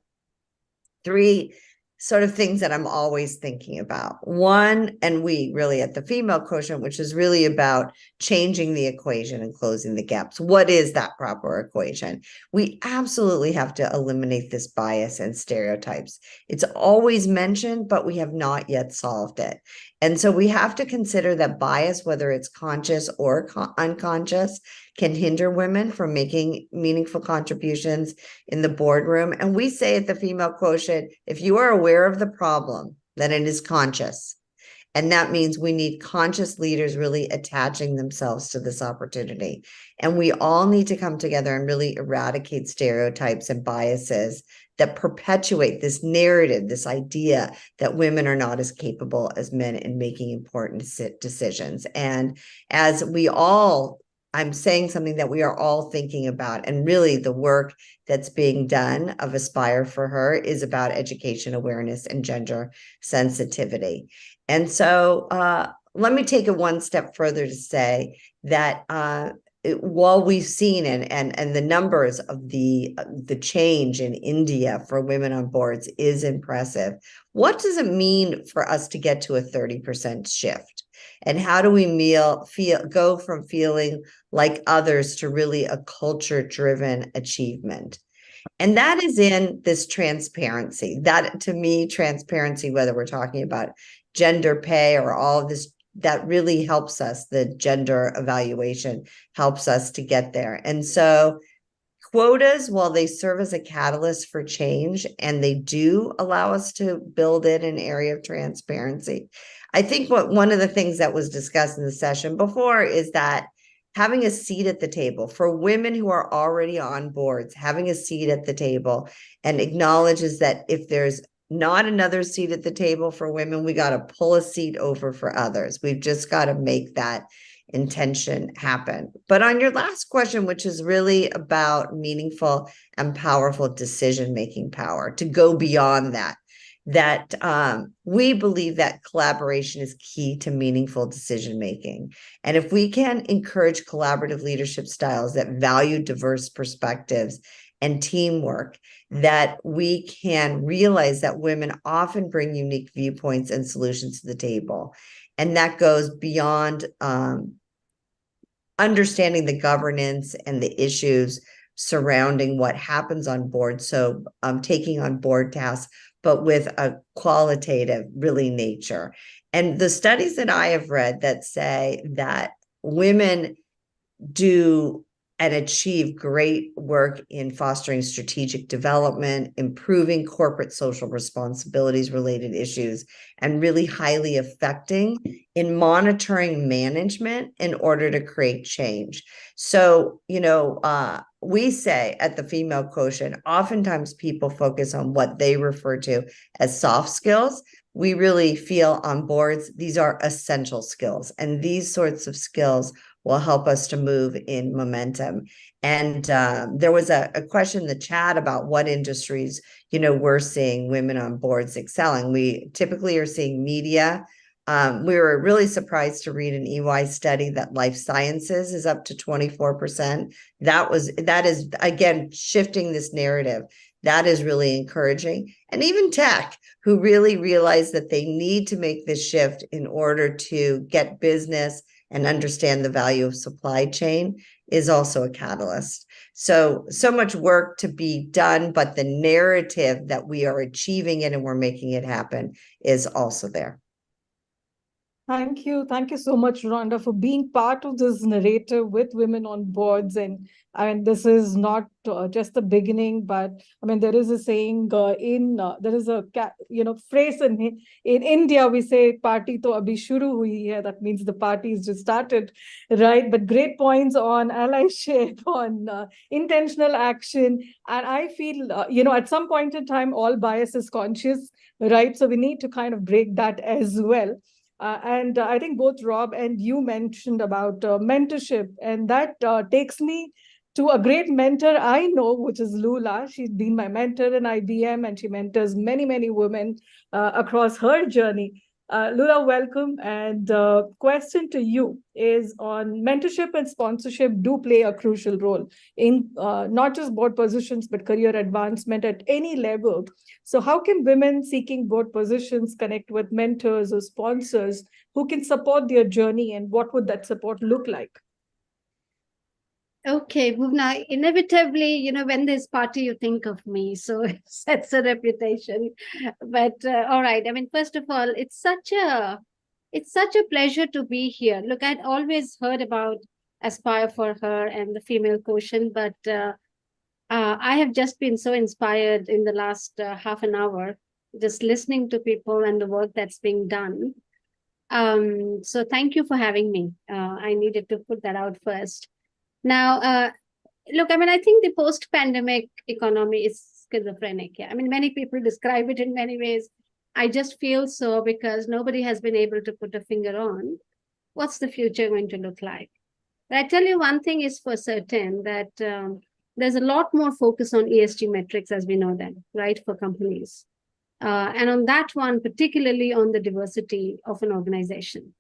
three sort of things that I'm always thinking about. One, and we really at the female quotient, which is really about changing the equation and closing the gaps. What is that proper equation? We absolutely have to eliminate this bias and stereotypes. It's always mentioned, but we have not yet solved it. And so we have to consider that bias, whether it's conscious or unconscious, can hinder women from making meaningful contributions in the boardroom. And we say at the female quotient, if you are aware of the problem, then it is conscious. And that means we need conscious leaders really attaching themselves to this opportunity. And we all need to come together and really eradicate stereotypes and biases that perpetuate this narrative, this idea that women are not as capable as men in making important decisions. And as we all, I'm saying something that we are all thinking about, and really the work that's being done of Aspire for Her is about education, awareness, and gender sensitivity. And so let me take it one step further to say that while we've seen and the numbers of the change in India for women on boards is impressive, what does it mean for us to get to a 30% shift? And how do we go from feeling like others to really a culture-driven achievement? And that is in this transparency. That, to me, transparency, whether we're talking about gender pay or all of this, that really helps us. The gender evaluation helps us to get there. And so quotas, while they serve as a catalyst for change, and they do allow us to build in an area of transparency, I think one of the things that was discussed in the session before is that having a seat at the table for women who are already on boards, having a seat at the table, and acknowledges that if there's not another seat at the table for women, we got to pull a seat over for others. We've just got to make that intention happen. But on your last question, which is really about meaningful and powerful decision-making power, to go beyond that we believe that collaboration is key to meaningful decision-making. And if we can encourage collaborative leadership styles that value diverse perspectives and teamwork, that we can realize that women often bring unique viewpoints and solutions to the table. And that goes beyond understanding the governance and the issues surrounding what happens on board. So taking on board tasks, but with a qualitative, really, nature. And the studies that I have read that say that women do and achieve great work in fostering strategic development, improving corporate social responsibilities related issues, and really highly affecting in monitoring management in order to create change. So, we say at the Female Quotient, oftentimes people focus on what they refer to as soft skills. We really feel on boards, these are essential skills, and these sorts of skills will help us to move in momentum. And there was a question in the chat about what industries, we're seeing women on boards excelling. We typically are seeing media. We were really surprised to read an EY study that life sciences is up to 24%. That is, again, shifting this narrative. That is really encouraging. And even tech, who really realize that they need to make this shift in order to get business and understand the value of supply chain, is also a catalyst. So much work to be done, but the narrative that we are achieving it and we're making it happen is also there. Thank you. Thank you so much, Rhonda, for being part of this narrative with women on boards. And this is not just the beginning, but there is a saying there is a phrase in India, we say "Party to abhi shuru hui hai." That means the party is just started, right? But great points on allyship, on intentional action, and I feel at some point in time, all bias is conscious, right? So we need to kind of break that as well. And I think both Rob and you mentioned about mentorship, and that takes me to a great mentor I know, which is Lula. She's been my mentor in IBM, and she mentors many, many women across her journey. Lula, welcome. And question to you is on mentorship and sponsorship do play a crucial role in not just board positions, but career advancement at any level. So how can women seeking board positions connect with mentors or sponsors who can support their journey, and what would that support look like? Okay, Bhuvna, inevitably, when there's party, you think of me. So it sets a reputation. But all right. First of all, it's such a pleasure to be here. Look, I'd always heard about Aspire for Her and the Female Quotient, but I have just been so inspired in the last half an hour, just listening to people and the work that's being done. So thank you for having me. I needed to put that out first. Now, look, I think the post-pandemic economy is schizophrenic. Yeah, many people describe it in many ways. I just feel so because nobody has been able to put a finger on what's the future going to look like. But I tell you one thing is for certain, that there's a lot more focus on ESG metrics as we know them, right, for companies. And on that one, particularly on the diversity of an organization.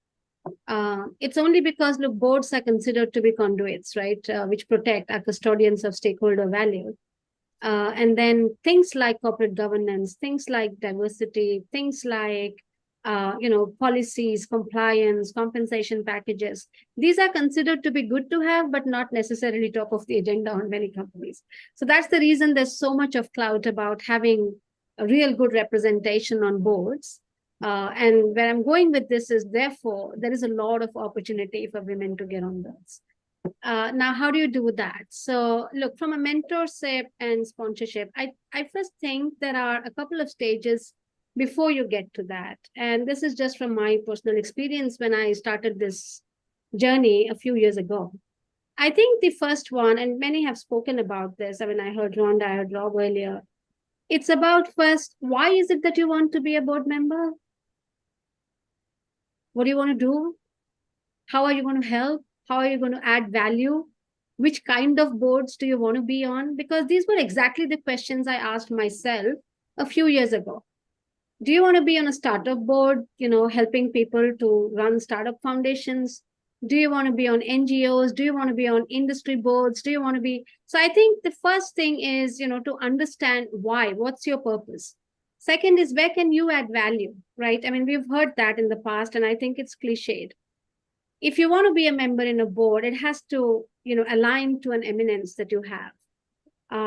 It's only because, look, boards are considered to be conduits, right, which protect, are custodians of stakeholder value. And then things like corporate governance, things like diversity, things like policies, compliance, compensation packages. These are considered to be good to have, but not necessarily top of the agenda on many companies. So that's the reason there's so much of clout about having a real good representation on boards. And where I'm going with this is, therefore, there is a lot of opportunity for women to get on boards. Now, how do you do that? So look, from a mentorship and sponsorship, I first think there are a couple of stages before you get to that. And this is just from my personal experience when I started this journey a few years ago. I think the first one, and many have spoken about this. I mean, I heard Ronda, I heard Rob earlier. It's about first, why is it that you want to be a board member? What do you want to do? How are you going to help? How are you going to add value? Which kind of boards do you want to be on? Because these were exactly the questions I asked myself a few years ago. Do you want to be on a startup board, helping people to run startup foundations? Do you want to be on NGOs? Do you want to be on industry boards? Do you want to be? So I think the first thing is, to understand why, what's your purpose? Second is, where can you add value, right? I mean, we've heard that in the past, and I think it's cliched. If you want to be a member in a board, it has to, align to an eminence that you have.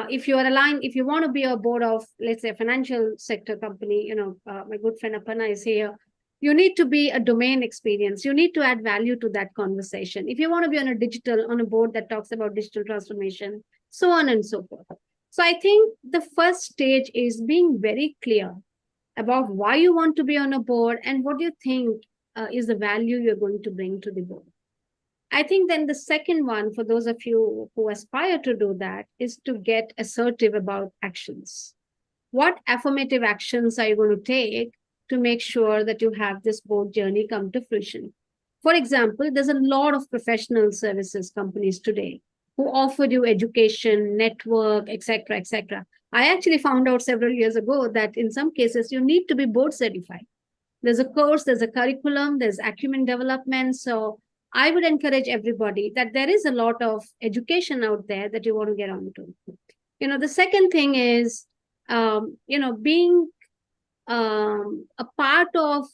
If you are aligned, if you want to be a board of, let's say, a financial sector company, my good friend Aparna is here, you need to be a domain experience. You need to add value to that conversation. If you want to be on a board that talks about digital transformation, so on and so forth. So I think the first stage is being very clear about why you want to be on a board and what you think is the value you're going to bring to the board. I think then the second one, for those of you who aspire to do that, is to get assertive about actions. What affirmative actions are you going to take to make sure that you have this board journey come to fruition? For example, there's a lot of professional services companies today who offer you education, network, etc., etc. I actually found out several years ago that in some cases, you need to be board certified. There's a course, there's a curriculum, there's acumen development. So I would encourage everybody that there is a lot of education out there that you want to get onto. The second thing is, being a part of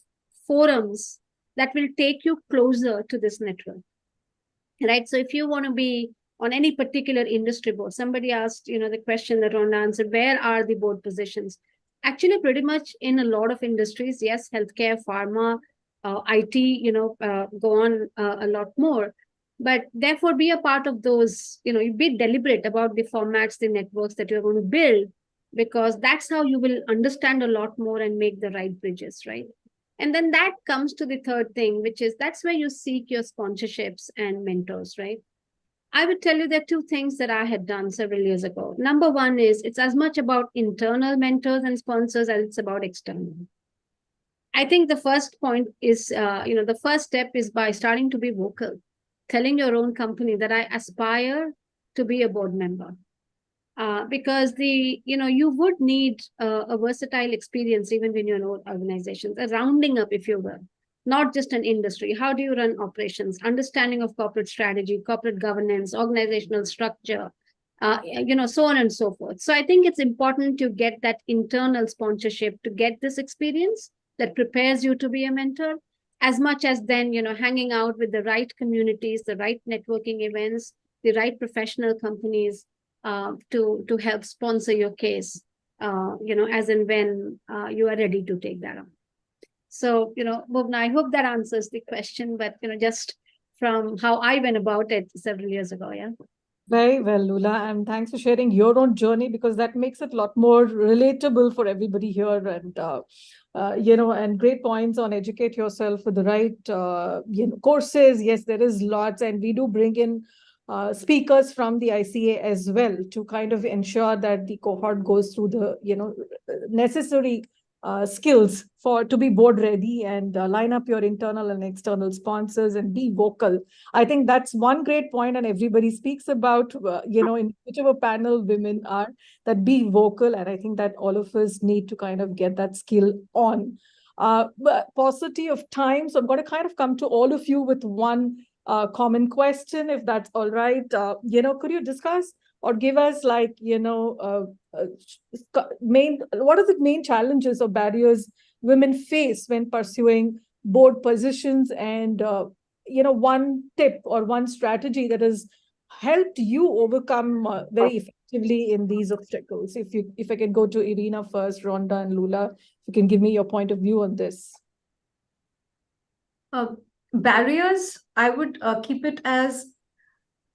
forums that will take you closer to this network, right? So if you want to be on any particular industry board, somebody asked, the question that Ronda answered, where are the board positions? Actually, pretty much in a lot of industries, yes, healthcare, pharma, IT, go on a lot more. But therefore, be a part of those, you be deliberate about the formats, the networks that you're going to build, because that's how you will understand a lot more and make the right bridges, right? And then that comes to the third thing, which is that's where you seek your sponsorships and mentors, right? I would tell you there are two things that I had done several years ago. Number one is it's as much about internal mentors and sponsors as it's about external. I think the first point is, the first step is by starting to be vocal, telling your own company that I aspire to be a board member. Because you would need a versatile experience even when you're in organizations, a rounding up, if you will. Not just an industry. How do you run operations? Understanding of corporate strategy, corporate governance, organizational structure, so on and so forth. So I think it's important to get that internal sponsorship to get this experience that prepares you to be a mentor, as much as then, hanging out with the right communities, the right networking events, the right professional companies to help sponsor your case, as and when you are ready to take that on. So, Bhuvna, I hope that answers the question, but, just from how I went about it several years ago, yeah. Very well, Lula, and thanks for sharing your own journey, because that makes it a lot more relatable for everybody here. And, and great points on educate yourself with the right, courses. Yes, there is lots, and we do bring in speakers from the ICA as well to kind of ensure that the cohort goes through the, necessary skills to be board ready and line up your internal and external sponsors and be vocal. I think that's one great point, and everybody speaks about, in whichever panel women are, that be vocal. And I think that all of us need to kind of get that skill on. But paucity of time, so I'm going to kind of come to all of you with one common question, if that's all right. Could you discuss or give us what are the main challenges or barriers women face when pursuing board positions, and one tip or one strategy that has helped you overcome very effectively in these obstacles? If I can go to Irina first, Ronda and Lula, you can give me your point of view on this. Barriers, I would keep it as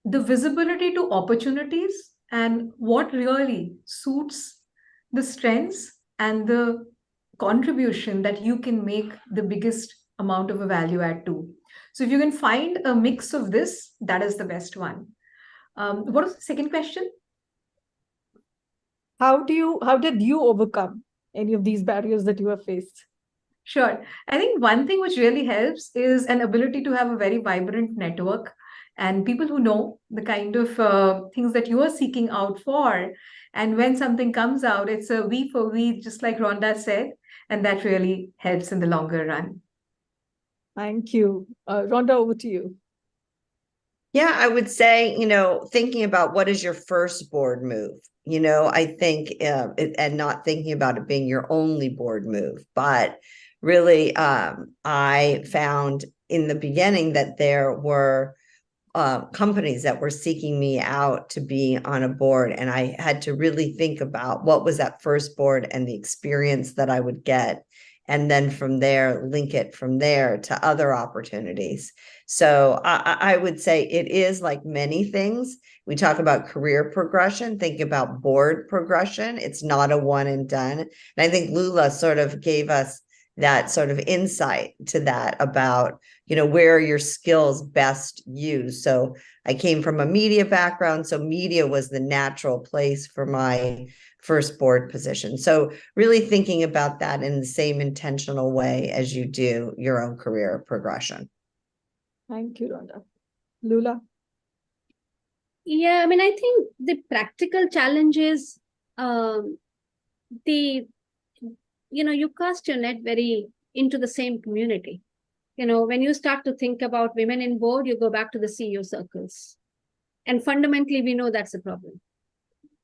the visibility to opportunities and what really suits the strengths and the contribution that you can make the biggest amount of a value add to. So if you can find a mix of this, that is the best one. What was the second question? How did you overcome any of these barriers that you have faced? Sure. I think one thing which really helps is an ability to have a very vibrant network and people who know the kind of things that you are seeking out for. And when something comes out, it's a we for we, just like Ronda said, and that really helps in the longer run. Thank you. Ronda, over to you. Yeah, I would say, thinking about what is your first board move, I think, and not thinking about it being your only board move, but really, I found in the beginning that there were companies that were seeking me out to be on a board. And I had to really think about what was that first board and the experience that I would get. And then from there, link it from there to other opportunities. So I would say it is like many things. We talk about career progression, think about board progression. It's not a one and done. And I think Lula sort of gave us that sort of insight to that about, where your skills best used. So I came from a media background, so media was the natural place for my first board position. So really thinking about that in the same intentional way as you do your own career progression. Thank you, Ronda. Lula? Yeah, I think the practical challenges, you cast your net very into the same community. When you start to think about women in board, you go back to the CEO circles. And fundamentally, we know that's a problem.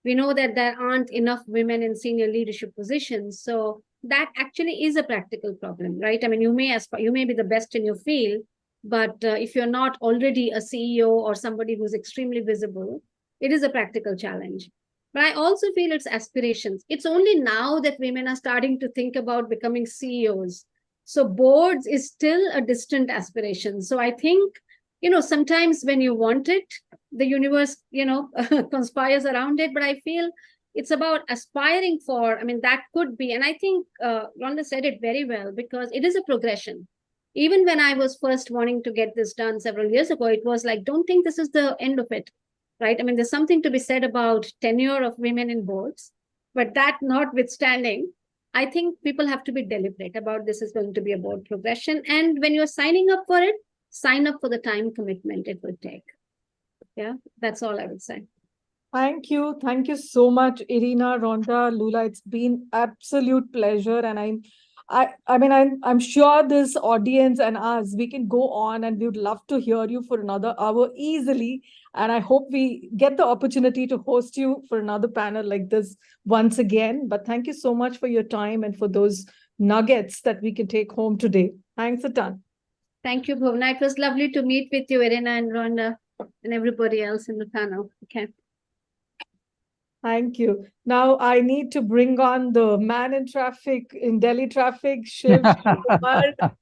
We know that there aren't enough women in senior leadership positions. So that actually is a practical problem, right? You may be the best in your field, but if you're not already a CEO or somebody who's extremely visible, it is a practical challenge. But I also feel it's aspirations. It's only now that women are starting to think about becoming CEOs. So boards is still a distant aspiration. So I think, sometimes when you want it, the universe, conspires around it. But I feel it's about aspiring for, that could be. And I think Ronda said it very well, because it is a progression. Even when I was first wanting to get this done several years ago, it was like, don't think this is the end of it, right? There's something to be said about tenure of women in boards, but that notwithstanding, I think people have to be deliberate about this is going to be a board progression. And when you're signing up for it, sign up for the time commitment it would take. Yeah, that's all I would say. Thank you. Thank you so much, Irina, Ronda, Lula. It's been absolute pleasure. And I'm sure this audience and us, we can go on and we would love to hear you for another hour easily. And I hope we get the opportunity to host you for another panel like this once again. But thank you so much for your time and for those nuggets that we can take home today. Thanks a ton. Thank you, Bhuvna. It was lovely to meet with you, Irina and Ronda, and everybody else in the panel. Okay. Thank you. Now I need to bring on the man in Delhi traffic, Shiv Shivakumar.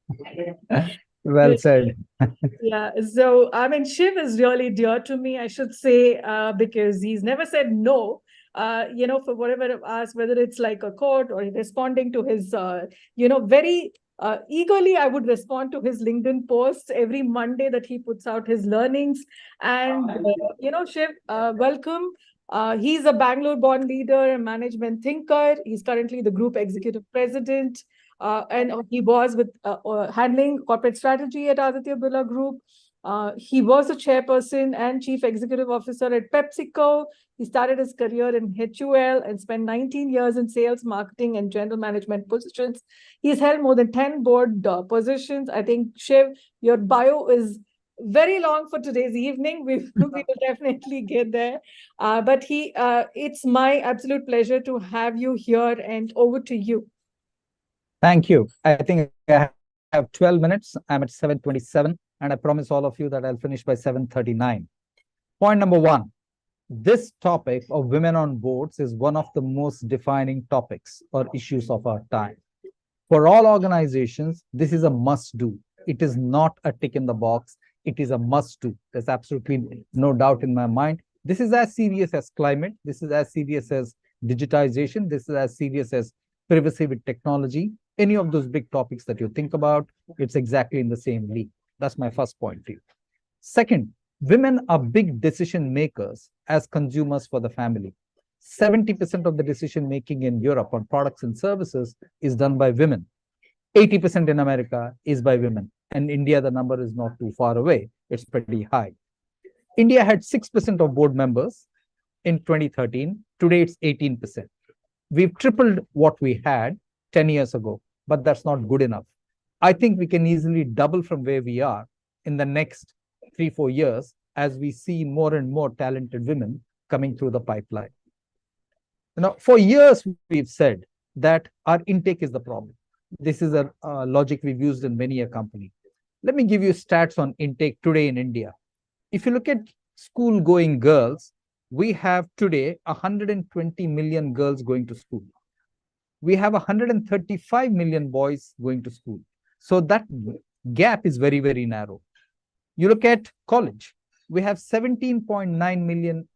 Well said. Yeah, so Shiv is really dear to me, I should say, because he's never said no, for whatever I've asked, whether it's like a quote or responding to his, very eagerly, I would respond to his LinkedIn posts every Monday that he puts out his learnings. And, Shiv, welcome. He's a Bangalore-born leader and management thinker. He's currently the group executive president. And he was with handling corporate strategy at Aditya Birla Group. He was a chairperson and chief executive officer at PepsiCo. He started his career in HUL and spent 19 years in sales, marketing, and general management positions. He's held more than 10 board positions. I think, Shiv, your bio is very long for today's evening. We will definitely get there. But it's my absolute pleasure to have you here, and over to you. Thank you. I think I have 12 minutes. I'm at 7:27, and I promise all of you that I'll finish by 7:39. Point number one, this topic of women on boards is one of the most defining topics or issues of our time. For all organizations, this is a must do. It is not a tick in the box. It is a must do. There's absolutely no doubt in my mind. This is as serious as climate. This is as serious as digitization. This is as serious as privacy with technology. Any of those big topics that you think about, it's exactly in the same league. That's my first point to you. Second, women are big decision makers as consumers for the family. 70% of the decision making in Europe on products and services is done by women. 80% in America is by women. And India, the number is not too far away. It's pretty high. India had 6% of board members in 2013. Today, it's 18%. We've tripled what we had 10 years ago, but that's not good enough. I think we can easily double from where we are in the next 3-4 years as we see more and more talented women coming through the pipeline. Now, for years, we've said that our intake is the problem. This is a logic we've used in many a company. Let me give you stats on intake today in India. If you look at school-going girls, we have today 120 million girls going to school. We have 135 million boys going to school. So that gap is very, very narrow. You look at college, we have 17.9 million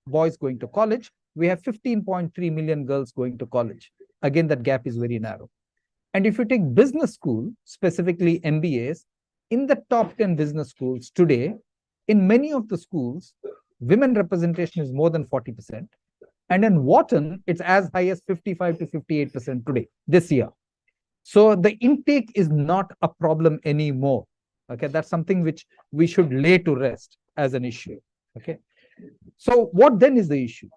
boys going to college. We have 15.3 million girls going to college. Again, that gap is very narrow. And if you take business school, specifically MBAs, in the top 10 business schools today, in many of the schools, women representation is more than 40%. And in Wharton, it's as high as 55 to 58% today, this year. So the intake is not a problem anymore. Okay, that's something which we should lay to rest as an issue. Okay, so what then is the issue?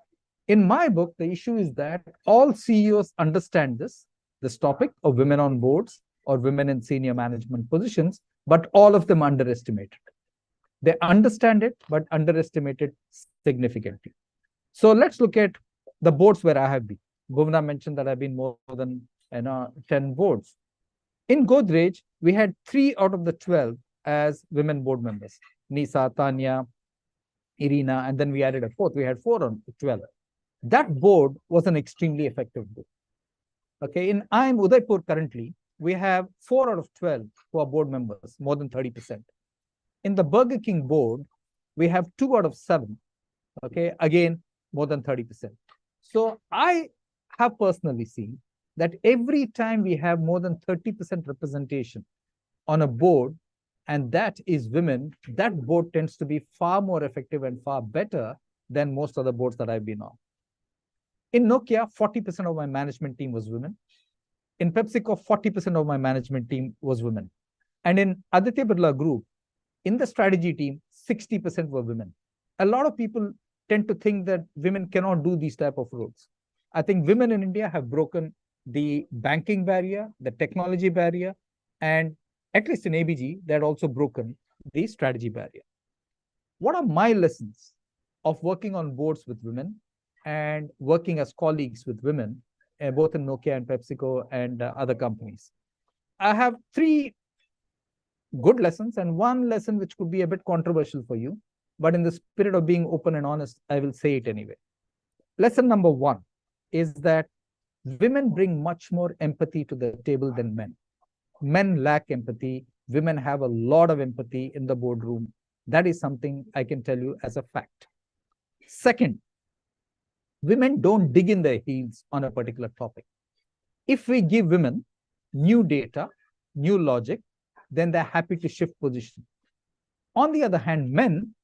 In my book, the issue is that all CEOs understand this topic of women on boards or women in senior management positions, but all of them underestimate it. They understand it, but underestimate it significantly. So let's look at the boards where I have been. Bhuvna mentioned that I've been more than 10 boards. In Godrej, we had 3 out of the 12 as women board members. Nisa, Tanya, Irina, and then we added a 4th. We had 4 on 12. That board was an extremely effective board. Okay, in IIM Udaipur currently, we have 4 out of 12 who are board members, more than 30%. In the Burger King board, we have 2 out of 7. Okay, again, more than 30%. So I have personally seen that every time we have more than 30% representation on a board, and that is women, that board tends to be far more effective and far better than most other boards that I've been on. In Nokia, 40% of my management team was women. In PepsiCo, 40% of my management team was women. And in Aditya Birla Group, in the strategy team, 60% were women. A lot of people tend to think that women cannot do these type of roles. I think women in India have broken the banking barrier, the technology barrier, and at least in ABG, they had also broken the strategy barrier. What are my lessons of working on boards with women and working as colleagues with women, both in Nokia and PepsiCo and other companies? I have 3 good lessons and 1 lesson which could be a bit controversial for you, but in the spirit of being open and honest, I will say it anyway. Lesson number 1 is that women bring much more empathy to the table than men. Men lack empathy. Women have a lot of empathy in the boardroom. That is something I can tell you as a fact. Second, women don't dig in their heels on a particular topic. If we give women new data, new logic, then they're happy to shift position. On the other hand, men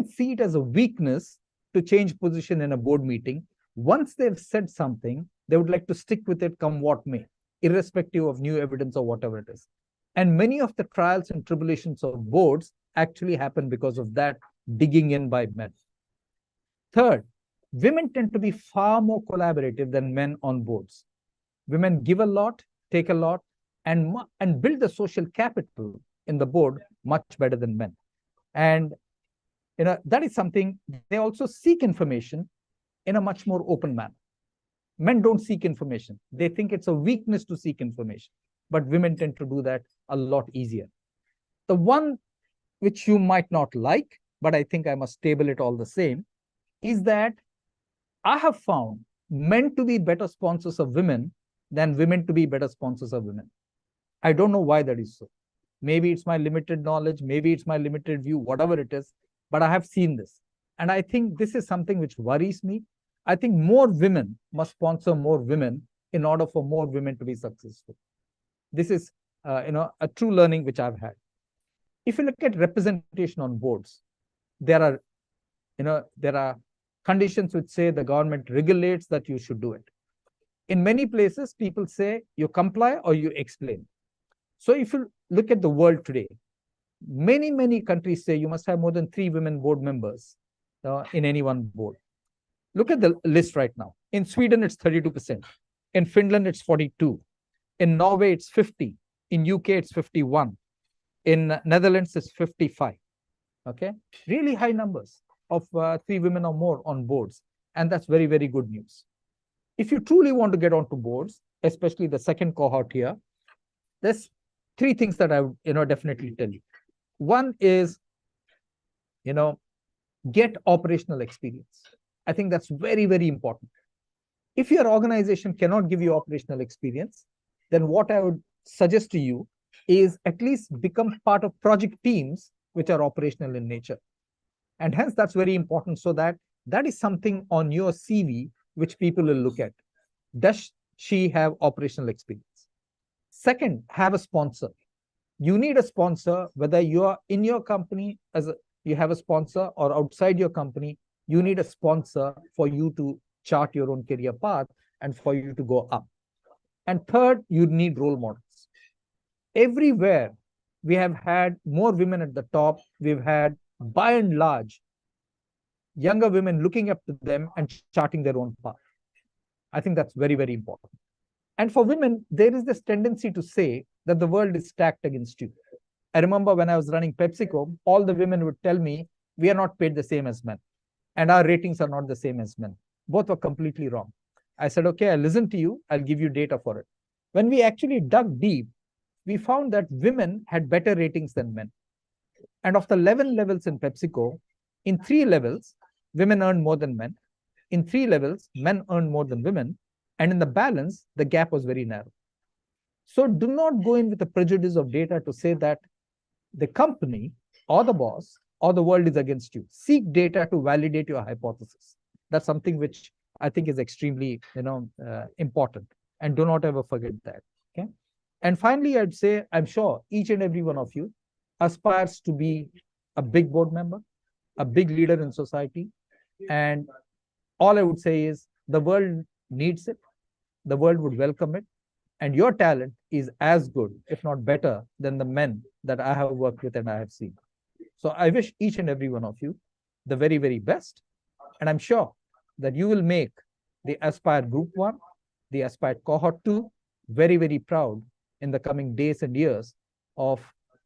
see it as a weakness to change position in a board meeting. Once they've said something, they would like to stick with it come what may, irrespective of new evidence or whatever it is. And many of the trials and tribulations of boards actually happen because of that digging in by men. Third, women tend to be far more collaborative than men on boards. Women give a lot, take a lot, and build the social capital in the board much better than men. And that is something. They also seek information in a much more open manner. Men don't seek information. They think it's a weakness to seek information, but women tend to do that a lot easier. The one which you might not like, but I think I must table it all the same, is that I have found men to be better sponsors of women than women to be better sponsors of women. I don't know why that is so. Maybe it's my limited knowledge, maybe it's my limited view, whatever it is, but I have seen this. And I think this is something which worries me. I think more women must sponsor more women in order for more women to be successful. This is a true learning which I've had. If you look at representation on boards, there are conditions which say the government regulates that you should do it. In many places, people say you comply or you explain. So if you look at the world today, many countries say you must have more than 3 women board members in any one board. Look at the list right now. In Sweden, it's 32%. In Finland, it's 42%. In Norway, it's 50%. In UK, it's 51%. In Netherlands, it's 55%. Okay, really high numbers of 3 women or more on boards. And that's very, very good news. If you truly want to get onto boards, especially the second cohort here, there's 3 things that I would definitely tell you. One is, get operational experience. I think that's very, very important. If your organization cannot give you operational experience, then what I would suggest to you is at least become part of project teams which are operational in nature. And hence that's very important, so that is something on your CV which people will look at. Does she have operational experience? Second, have a sponsor. You need a sponsor, whether you are in your company you have a sponsor or outside your company, you need a sponsor for you to chart your own career path and for you to go up. And third, you need role models. Everywhere we have had more women at the top. We've had, by and large, younger women looking up to them and charting their own path. I think that's very, very important. And for women, there is this tendency to say that the world is stacked against you. I remember when I was running PepsiCo, all the women would tell me, we are not paid the same as men, and our ratings are not the same as men. Both were completely wrong. I said, okay, I'll listen to you. I'll give you data for it. When we actually dug deep, we found that women had better ratings than men. And of the 11 levels in PepsiCo, in 3 levels, women earned more than men. In 3 levels, men earned more than women. And in the balance, the gap was very narrow. So do not go in with the prejudice of data to say that the company or the boss or the world is against you. Seek data to validate your hypothesis. That's something which I think is extremely important. And do not ever forget that. Okay. And finally, I'd say, I'm sure each and every one of you aspires to be a big board member, a big leader in society. And all I would say is the world needs it. The world would welcome it. And your talent is as good, if not better, than the men that I have worked with and I have seen. So I wish each and every one of you the very, very best. And I'm sure that you will make the Aspire Group 1, the Aspire Cohort 2, very, very proud in the coming days and years of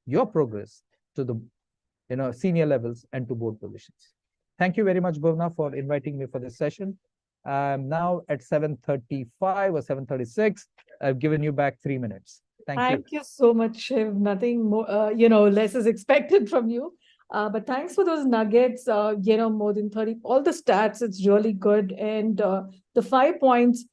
your progress to the senior levels and to board positions. Thank you very much, Bhavna, for inviting me for this session. I'm now at 7:35 or 7:36. I've given you back 3 minutes. Thank you so much, Shiv. Nothing more, less is expected from you. But thanks for those nuggets, more than 30, all the stats, it's really good. And the 5 points,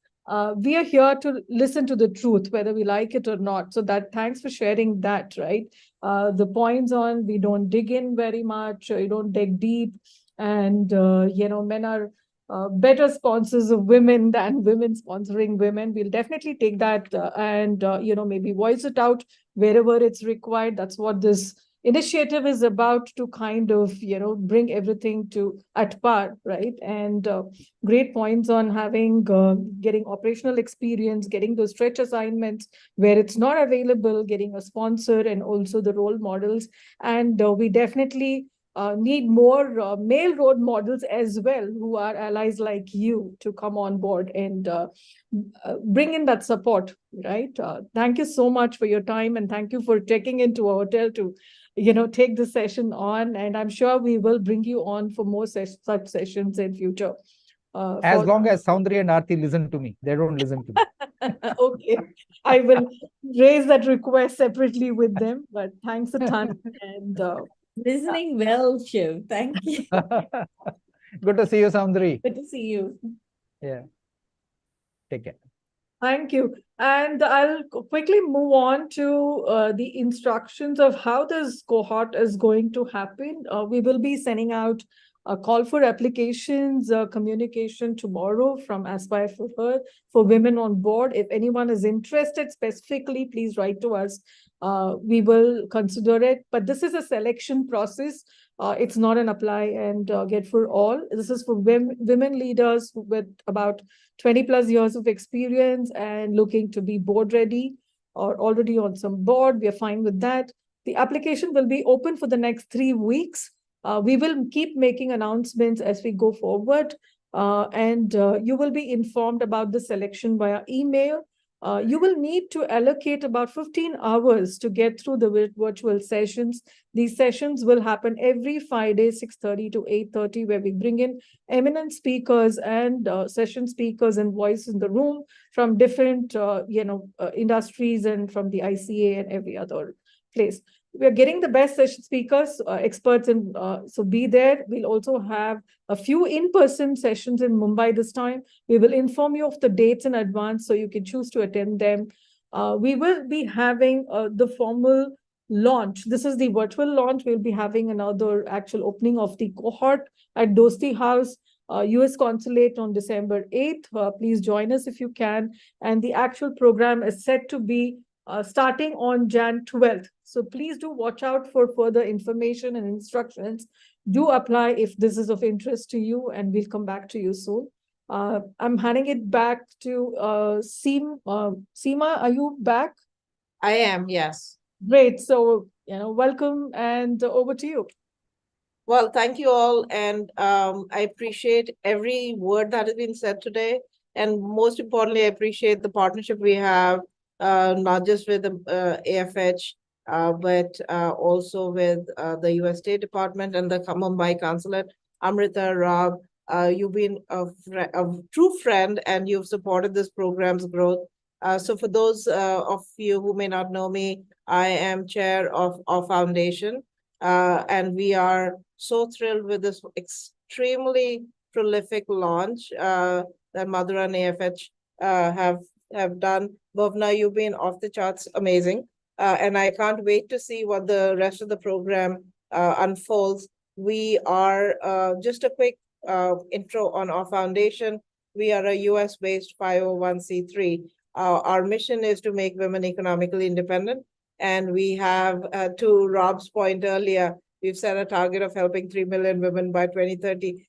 we are here to listen to the truth, whether we like it or not. So thanks for sharing that, right? The points on, we don't dig in very much, you don't dig deep. And, men are better sponsors of women than women sponsoring women. We'll definitely take that and, maybe voice it out wherever it's required. That's what this initiative is about to kind of, bring everything to at par, right? And great points on having getting operational experience, getting those stretch assignments where it's not available, getting a sponsor, and also the role models. And we definitely need more male role models as well, who are allies like you, to come on board and bring in that support, right? Thank you so much for your time, and thank you for checking into our hotel to take the session on, and I'm sure we will bring you on for more such sessions in future. As long as Soundri and Aarti listen to me, they don't listen to me. Okay, I will raise that request separately with them, but thanks a ton. And listening well, Shiv. Thank you. Good to see you, Soundri. Good to see you. Yeah. Take care. Thank you. And I'll quickly move on to the instructions of how this cohort is going to happen. We will be sending out a call for applications, communication tomorrow from Aspire for Her for women on board. If anyone is interested specifically, please write to us. We will consider it. But this is a selection process. It's not an apply and get for all. This is for women leaders with about 20 plus years of experience and looking to be board ready or already on some board. We are fine with that. The application will be open for the next 3 weeks. We will keep making announcements as we go forward, and you will be informed about the selection via email. You will need to allocate about 15 hours to get through the virtual sessions. These sessions will happen every Friday, 6:30 to 8:30, where we bring in eminent speakers and session speakers and voice in the room from different, industries and from the ICA and every other place. We are getting the best session speakers, experts, and so be there. We'll also have a few in-person sessions in Mumbai this time. We will inform you of the dates in advance so you can choose to attend them. We will be having the formal launch. This is the virtual launch. We'll be having another actual opening of the cohort at Dosti House, US Consulate on December 8th. Please join us if you can. And the actual program is set to be starting on Jan 12th. So please do watch out for further information and instructions. Do apply if this is of interest to you, and we'll come back to you soon. I'm handing it back to Seema. Seema, are you back? I am, yes. Great. So, welcome, and over to you. Well, thank you all. And I appreciate every word that has been said today. And most importantly, I appreciate the partnership we have, not just with the AFH, but also with the US State Department and the Mumbai Consulate. Amrita, Rob, you've been a true friend, and you've supported this program's growth. So for those of you who may not know me, I am chair of our foundation, and we are so thrilled with this extremely prolific launch that Madhura and AFH have done. Bhavna, you've been off the charts amazing. And I can't wait to see what the rest of the program unfolds. We are, just a quick intro on our foundation. We are a US-based 501c3. Our mission is to make women economically independent. And we have, to Rob's point earlier, we've set a target of helping 3 million women by 2030.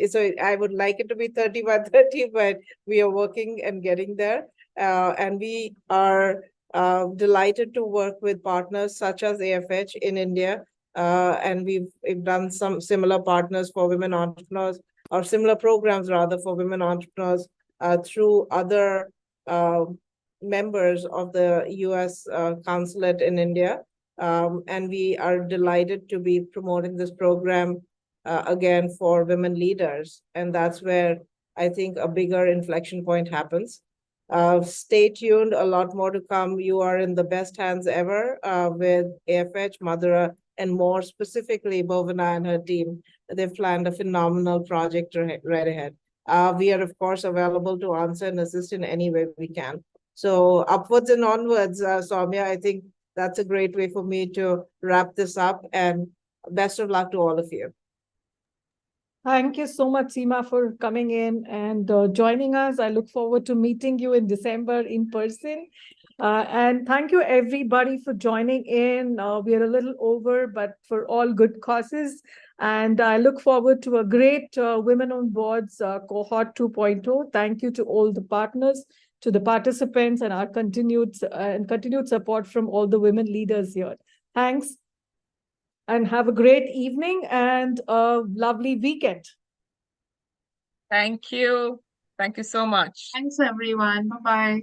So I would like it to be 30 by 30, but we are working and getting there. And we are delighted to work with partners such as AFH in India. And we've done some similar partners for women entrepreneurs, or similar programs rather for women entrepreneurs through other members of the US Consulate in India. And we are delighted to be promoting this program again for women leaders. And that's where I think a bigger inflection point happens. Stay tuned, a lot more to come. You are in the best hands ever with AFH, Madhura, and more specifically, Bhavana and her team. They've planned a phenomenal project right ahead. We are, of course, available to answer and assist in any way we can. So upwards and onwards, Soumya, I think that's a great way for me to wrap this up, and best of luck to all of you. Thank you so much, Seema, for coming in and joining us. I look forward to meeting you in December in person. And thank you everybody for joining in. We are a little over, but for all good causes. And I look forward to a great Women on Boards cohort 2.0. Thank you to all the partners, to the participants, and our continued support from all the women leaders here. Thanks, and have a great evening and a lovely weekend. Thank you. Thank you so much. Thanks, everyone. Bye-bye.